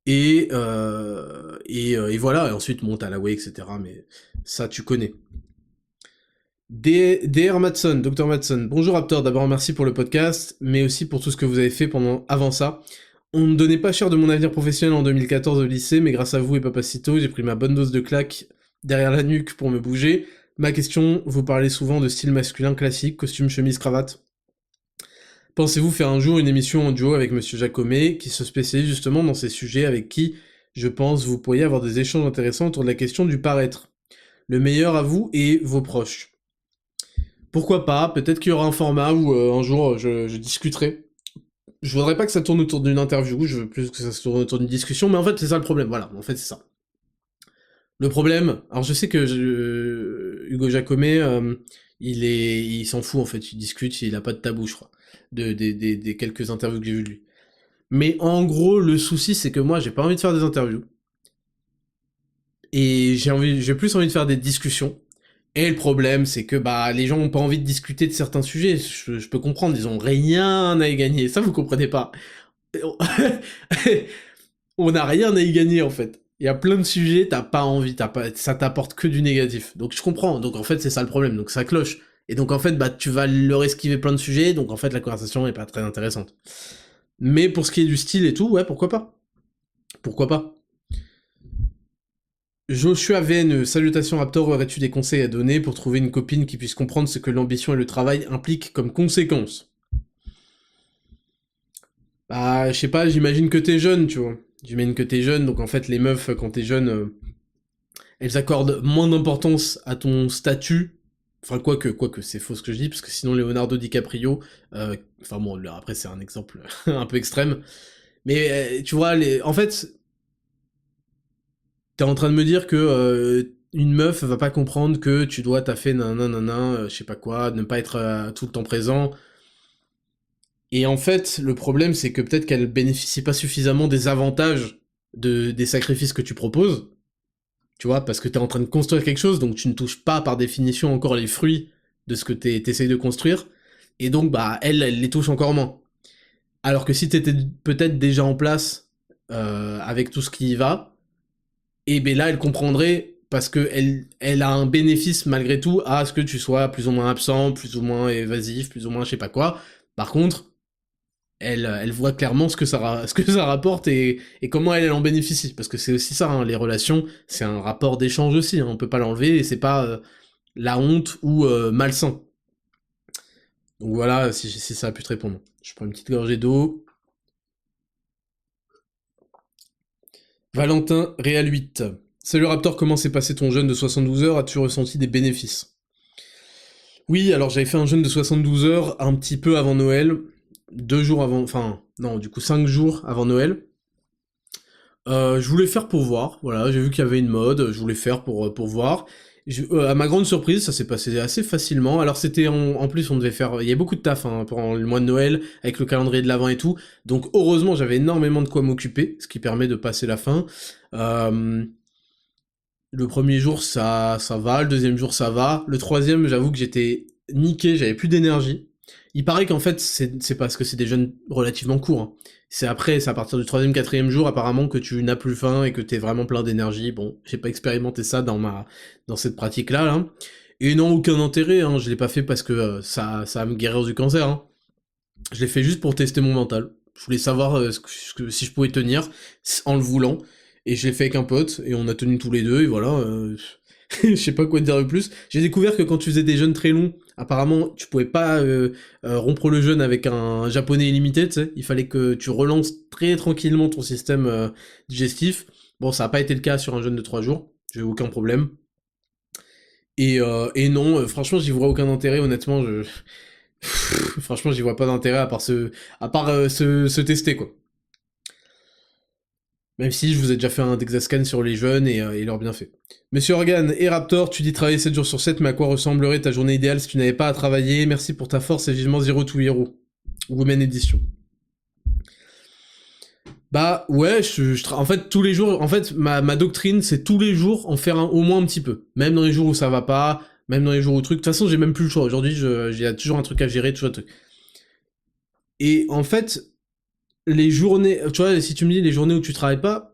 Et voilà, et ensuite monte à la whey, etc. Mais ça, tu connais. DR Matson, Dr Matson. Bonjour Raptor, d'abord merci pour le podcast, mais aussi pour tout ce que vous avez fait avant ça. On ne donnait pas cher de mon avenir professionnel en 2014 au lycée, mais grâce à vous et Papacito, j'ai pris ma bonne dose de claques derrière la nuque pour me bouger. Ma question, vous parlez souvent de style masculin classique, costume, chemise, cravate. Pensez-vous faire un jour une émission en duo avec Monsieur Jacomet, qui se spécialise justement dans ces sujets, avec qui, je pense, vous pourriez avoir des échanges intéressants autour de la question du paraître. Le meilleur à vous et vos proches. Pourquoi pas, peut-être qu'il y aura un format où un jour je discuterai je voudrais pas que ça tourne autour d'une interview, je veux plus que ça se tourne autour d'une discussion, mais en fait c'est ça le problème, voilà, en fait c'est ça. Le problème, alors je sais que Hugo Jacomet, il s'en fout en fait, il discute, il a pas de tabou je crois, des quelques interviews que j'ai vues de lui. Mais en gros, le souci c'est que moi j'ai pas envie de faire des interviews, et j'ai plus envie de faire des discussions. Et le problème, c'est que bah les gens ont pas envie de discuter de certains sujets. Je peux comprendre, ils ont rien à y gagner. Ça, vous comprenez pas. On n'a rien à y gagner en fait. Il y a plein de sujets, t'as pas envie, ça t'apporte que du négatif. Donc je comprends. Donc en fait, c'est ça le problème. Donc ça cloche. Et donc en fait, bah tu vas leur esquiver plein de sujets. Donc en fait, la conversation est pas très intéressante. Mais pour ce qui est du style et tout, ouais, pourquoi pas. Pourquoi pas. Joshua VN, salutations Raptor, aurais-tu des conseils à donner pour trouver une copine qui puisse comprendre ce que l'ambition et le travail impliquent comme conséquence? Bah, je sais pas, j'imagine que t'es jeune, tu vois. J'imagine que t'es jeune, donc en fait, les meufs, quand t'es jeune, elles accordent moins d'importance à ton statut. Enfin, quoique, c'est faux ce que je dis, parce que sinon Leonardo DiCaprio, enfin bon, là, après c'est un exemple un peu extrême, mais tu vois, en fait, t'es en train de me dire que une meuf va pas comprendre que tu dois taffer nanana, je sais pas quoi, ne pas être tout le temps présent. Et en fait, le problème, c'est que peut-être qu'elle bénéficie pas suffisamment des avantages des sacrifices que tu proposes. Tu vois, parce que t'es en train de construire quelque chose, donc tu ne touches pas par définition encore les fruits de ce que t'essayes de construire. Et donc, bah, elle les touche encore moins. Alors que si t'étais peut-être déjà en place avec tout ce qui y va, et ben là, elle comprendrait parce que elle a un bénéfice malgré tout à ce que tu sois plus ou moins absent, plus ou moins évasif, plus ou moins je sais pas quoi. Par contre, elle voit clairement ce que ça rapporte et comment elle en bénéficie. Parce que c'est aussi ça, hein, les relations, c'est un rapport d'échange aussi, hein, on peut pas l'enlever, et c'est pas la honte ou malsain. Donc voilà, si ça a pu te répondre. Je prends une petite gorgée d'eau. Valentin Réal 8. Salut Raptor, comment s'est passé ton jeûne de 72 heures? As-tu ressenti des bénéfices? Oui, alors j'avais fait un jeûne de 72 heures un petit peu avant Noël, 2 jours avant, enfin, non, du coup 5 jours avant Noël. Je voulais faire pour voir, voilà, j'ai vu qu'il y avait une mode, je voulais faire pour voir. À ma grande surprise, ça s'est passé assez facilement. Alors c'était en plus on devait faire, il y a beaucoup de taf hein, pendant le mois de Noël avec le calendrier de l'Avent et tout. Donc heureusement j'avais énormément de quoi m'occuper, ce qui permet de passer la fin. Le premier jour ça va, le deuxième jour ça va, le troisième j'avoue que j'étais niqué, j'avais plus d'énergie. Il paraît qu'en fait c'est parce que c'est des jeûnes relativement courts. Hein. C'est après, c'est à partir du troisième, quatrième jour apparemment que tu n'as plus faim et que t'es vraiment plein d'énergie. Bon, j'ai pas expérimenté ça dans cette pratique-là. Là. Et non, aucun intérêt, hein. Je l'ai pas fait parce que ça va me guérir du cancer. Hein. Je l'ai fait juste pour tester mon mental. Je voulais savoir si je pouvais tenir en le voulant. Et je l'ai fait avec un pote, et on a tenu tous les deux, et voilà. Je sais pas quoi te dire de plus. J'ai découvert que quand tu faisais des jeûnes très longs, apparemment, tu pouvais pas rompre le jeûne avec un japonais illimité, tu sais. Il fallait que tu relances très tranquillement ton système digestif. Bon, ça a pas été le cas sur un jeûne de 3 jours. J'ai eu aucun problème. Et non, franchement, j'y vois aucun intérêt, honnêtement. Franchement, j'y vois pas d'intérêt à part se tester, quoi. Même si je vous ai déjà fait un Dexascan sur les jeunes et leurs bienfaits. Monsieur Organ et Raptor, tu dis travailler 7 jours sur 7, mais à quoi ressemblerait ta journée idéale si tu n'avais pas à travailler? Merci pour ta force et vivement Zero to Hero. Women Edition. Bah ouais, en fait tous les jours, en fait ma doctrine c'est tous les jours en faire au moins un petit peu. Même dans les jours où ça va pas, même dans les jours où truc. De toute façon j'ai même plus le choix. Aujourd'hui j'ai toujours un truc à gérer, toujours un truc. Et en fait, les journées, tu vois, si tu me dis les journées où tu travailles pas,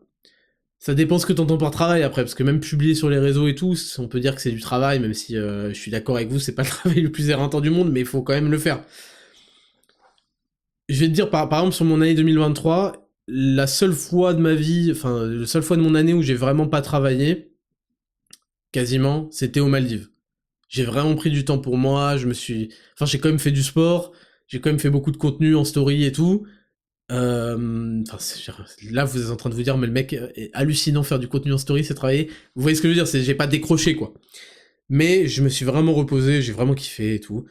ça dépend ce que t'entends par travail après, parce que même publier sur les réseaux et tout, on peut dire que c'est du travail, même si je suis d'accord avec vous, c'est pas le travail le plus éreintant du monde, mais il faut quand même le faire. Je vais te dire, par exemple, sur mon année 2023, la seule fois de ma vie, enfin, la seule fois de mon année où j'ai vraiment pas travaillé, quasiment, c'était aux Maldives. J'ai vraiment pris du temps pour moi, enfin, j'ai quand même fait du sport, j'ai quand même fait beaucoup de contenu en story et tout, enfin, là vous êtes en train de vous dire mais le mec est hallucinant, faire du contenu en story c'est travailler, vous voyez ce que je veux dire, j'ai pas décroché quoi, mais je me suis vraiment reposé, j'ai vraiment kiffé et tout,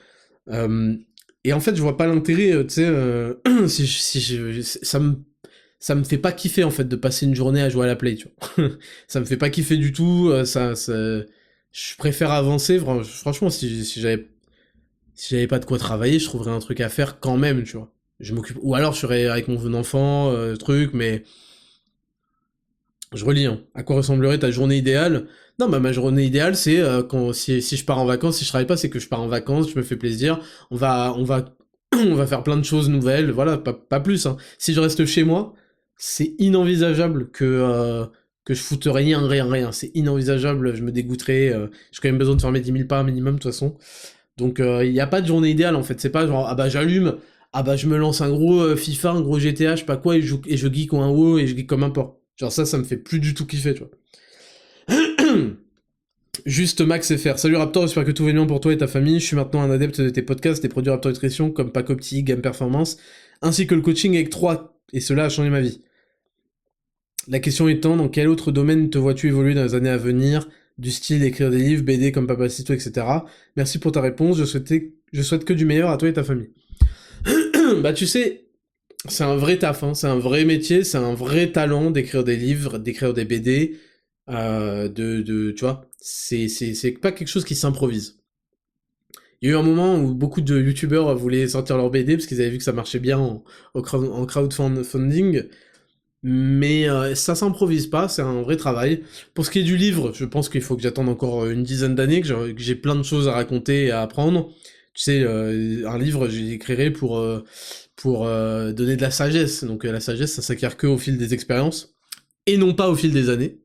Et en fait, je vois pas l'intérêt, tu sais, ça me fait pas kiffer, en fait, de passer une journée à jouer à la Play, tu vois. Ça me fait pas kiffer du tout, je préfère avancer, franchement, si j'avais pas de quoi travailler, je trouverais un truc à faire quand même, tu vois. Je m'occupe, ou alors je serais avec mon enfant, truc, mais je relis, hein. À quoi ressemblerait ta journée idéale? Non, bah ma journée idéale, c'est si je pars en vacances, si je travaille pas, c'est que je pars en vacances, je me fais plaisir, on va faire plein de choses nouvelles, voilà, pas plus, hein. Si je reste chez moi, c'est inenvisageable que je foute rien, c'est inenvisageable, je me dégoûterais, j'ai quand même besoin de faire mes 10 000 pas minimum, de toute façon. Donc il y a pas de journée idéale en fait, c'est pas genre ah bah j'allume, ah bah je me lance un gros FIFA, un gros GTA, je sais pas quoi, et je geek ou un WoW et je geek comme un porc. Genre ça me fait plus du tout kiffer, tu vois. Juste Max FR. Salut Raptor, j'espère que tout va bien pour toi et ta famille. Je suis maintenant un adepte de tes podcasts, des produits Raptor Nutrition comme Pack Opti, Game Performance, ainsi que le coaching avec 3, et cela a changé ma vie. La question étant, dans quel autre domaine te vois-tu évoluer dans les années à venir, du style écrire des livres, BD comme Papacito, etc. Merci pour ta réponse, je souhaite que du meilleur à toi et ta famille. Bah tu sais, c'est un vrai taf, hein, c'est un vrai métier, c'est un vrai talent d'écrire des livres, d'écrire des BD, tu vois, c'est pas quelque chose qui s'improvise. Il y a eu un moment où beaucoup de youtubeurs voulaient sortir leur BD parce qu'ils avaient vu que ça marchait bien en crowdfunding, mais ça s'improvise pas, c'est un vrai travail. Pour ce qui est du livre, je pense qu'il faut que j'attende encore une dizaine d'années, que j'ai plein de choses à raconter et à apprendre. Tu sais, un livre, j'écrirai pour donner de la sagesse. Donc la sagesse, ça s'acquiert que au fil des expériences, et non pas au fil des années.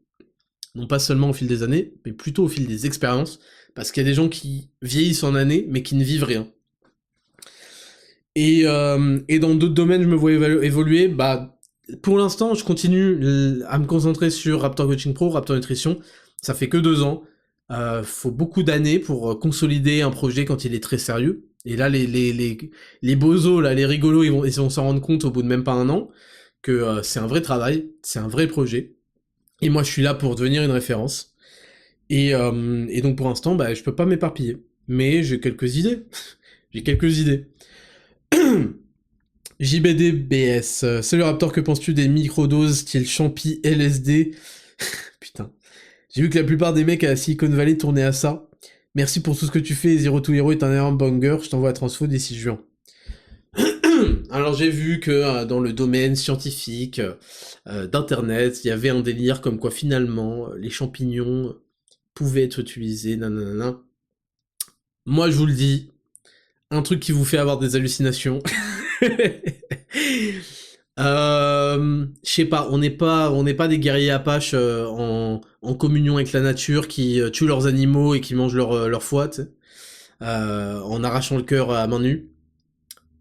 Non pas seulement au fil des années, mais plutôt au fil des expériences, parce qu'il y a des gens qui vieillissent en années, mais qui ne vivent rien. Et dans d'autres domaines, je me vois évoluer, bah, pour l'instant, je continue à me concentrer sur Raptor Coaching Pro, Raptor Nutrition. Ça fait que 2 ans. Faut beaucoup d'années pour consolider un projet quand il est très sérieux. Et là, les bozos, là, les rigolos, ils vont s'en rendre compte au bout de même pas un an que c'est un vrai travail, c'est un vrai projet. Et moi, je suis là pour devenir une référence. Et donc, pour l'instant, bah, je peux pas m'éparpiller. Mais j'ai quelques idées. J'ai quelques idées. JBDBS. Salut Raptor, que penses-tu des microdoses style champi LSD? Putain. J'ai vu que la plupart des mecs à Silicon Valley tournaient à ça. Merci pour tout ce que tu fais. Zero to Hero est un énorme banger. Je t'envoie à Transfo d'ici juin. Alors j'ai vu que dans le domaine scientifique d'internet, il y avait un délire comme quoi finalement les champignons pouvaient être utilisés, nanana. Moi je vous le dis, un truc qui vous fait avoir des hallucinations. Je sais pas, on n'est pas des guerriers apaches en communion avec la nature qui tuent leurs animaux et qui mangent leur foie, tu sais, en arrachant le cœur à main nue.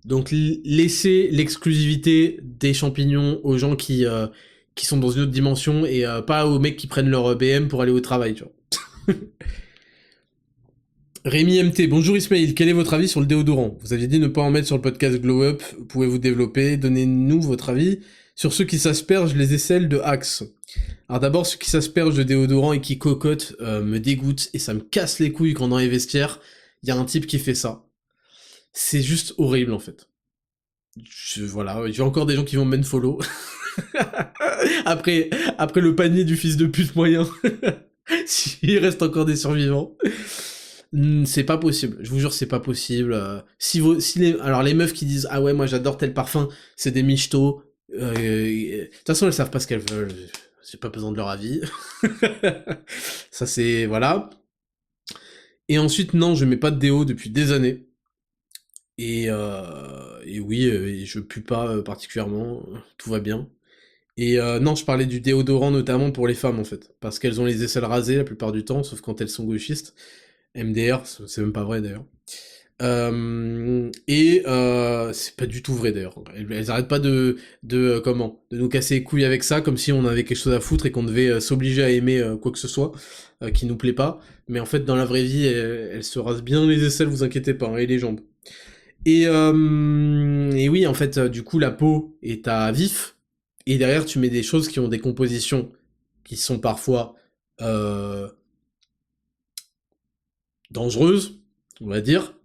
Donc laissez l'exclusivité des champignons aux gens qui sont dans une autre dimension et pas aux mecs qui prennent leur BM pour aller au travail, tu vois. Rémi MT, bonjour Ismail, quel est votre avis sur le déodorant? Vous aviez dit ne pas en mettre sur le podcast Glow Up, pouvez-vous développer? Donnez-nous votre avis sur ceux qui s'aspergent les aisselles de Axe. Alors d'abord, ceux qui s'aspergent de déodorant et qui cocotent me dégoûtent et ça me casse les couilles quand dans les vestiaires, il y a un type qui fait ça. C'est juste horrible en fait. Voilà, j'ai encore des gens qui vont me follow. après le panier du fils de pute moyen. S'il reste encore des survivants. C'est pas possible, je vous jure c'est pas possible. Alors les meufs qui disent ah ouais moi j'adore tel parfum, c'est des michtos. De toute façon elles savent pas ce qu'elles veulent, j'ai pas besoin de leur avis. Ça c'est voilà. Et ensuite non je mets pas de déo depuis des années. Et oui je pue pas particulièrement, tout va bien. Et non je parlais du déodorant notamment pour les femmes en fait, parce qu'elles ont les aisselles rasées la plupart du temps, sauf quand elles sont gauchistes. MDR, c'est même pas vrai d'ailleurs. C'est pas du tout vrai d'ailleurs. Elles arrêtent pas de nous casser les couilles avec ça, comme si on avait quelque chose à foutre et qu'on devait s'obliger à aimer quoi que ce soit qui nous plaît pas. Mais en fait, dans la vraie vie, elles se rasent bien les aisselles, vous inquiétez pas, hein, et les jambes. Et oui, en fait, du coup, la peau est à vif, et derrière, tu mets des choses qui ont des compositions qui sont parfois dangereuse, on va dire,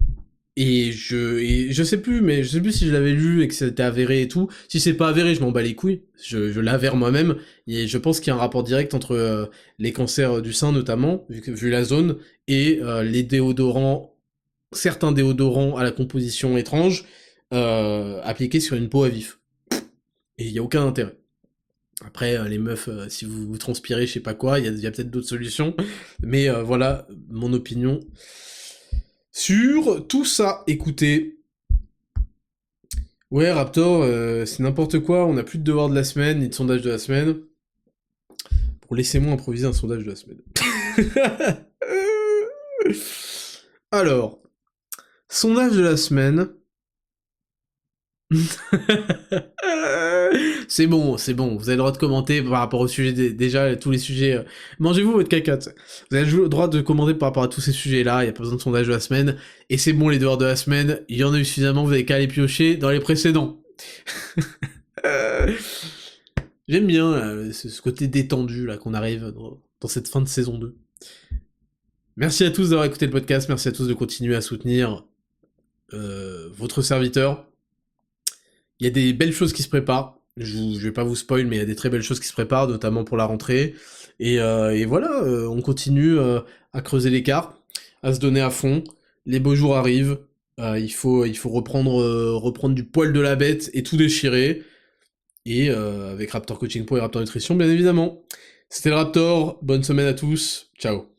Et je sais plus, mais je sais plus si je l'avais lu et que c'était avéré et tout. Si c'est pas avéré, je m'en bats les couilles. Je l'avère moi-même. Et je pense qu'il y a un rapport direct entre les cancers du sein notamment, vu la zone, et les déodorants, certains déodorants à la composition étrange, appliqués sur une peau à vif. Et il y a aucun intérêt. Après, les meufs, si vous transpirez, je sais pas quoi, il y a peut-être d'autres solutions. Mais voilà mon opinion sur tout ça. Écoutez. Ouais, Raptor, c'est n'importe quoi, on n'a plus de devoir de la semaine, ni de sondage de la semaine. Bon, laissez-moi improviser un sondage de la semaine. Alors, sondage de la semaine. C'est bon, vous avez le droit de commenter par rapport au sujet, déjà, tous les sujets. Mangez-vous votre cacahuète. Vous avez le droit de commenter par rapport à tous ces sujets-là, il n'y a pas besoin de sondage de la semaine. Et c'est bon, les devoirs de la semaine, il y en a eu suffisamment, vous avez qu'à aller piocher dans les précédents. J'aime bien ce côté détendu là qu'on arrive dans cette fin de saison 2. Merci à tous d'avoir écouté le podcast, merci à tous de continuer à soutenir votre serviteur. Il y a des belles choses qui se préparent, je vais pas vous spoil, mais il y a des très belles choses qui se préparent, notamment pour la rentrée. Et voilà, on continue à creuser l'écart, à se donner à fond. Les beaux jours arrivent, il faut reprendre du poil de la bête et tout déchirer. Et avec Raptor Coaching Pro et Raptor Nutrition, bien évidemment. C'était le Raptor, bonne semaine à tous, ciao.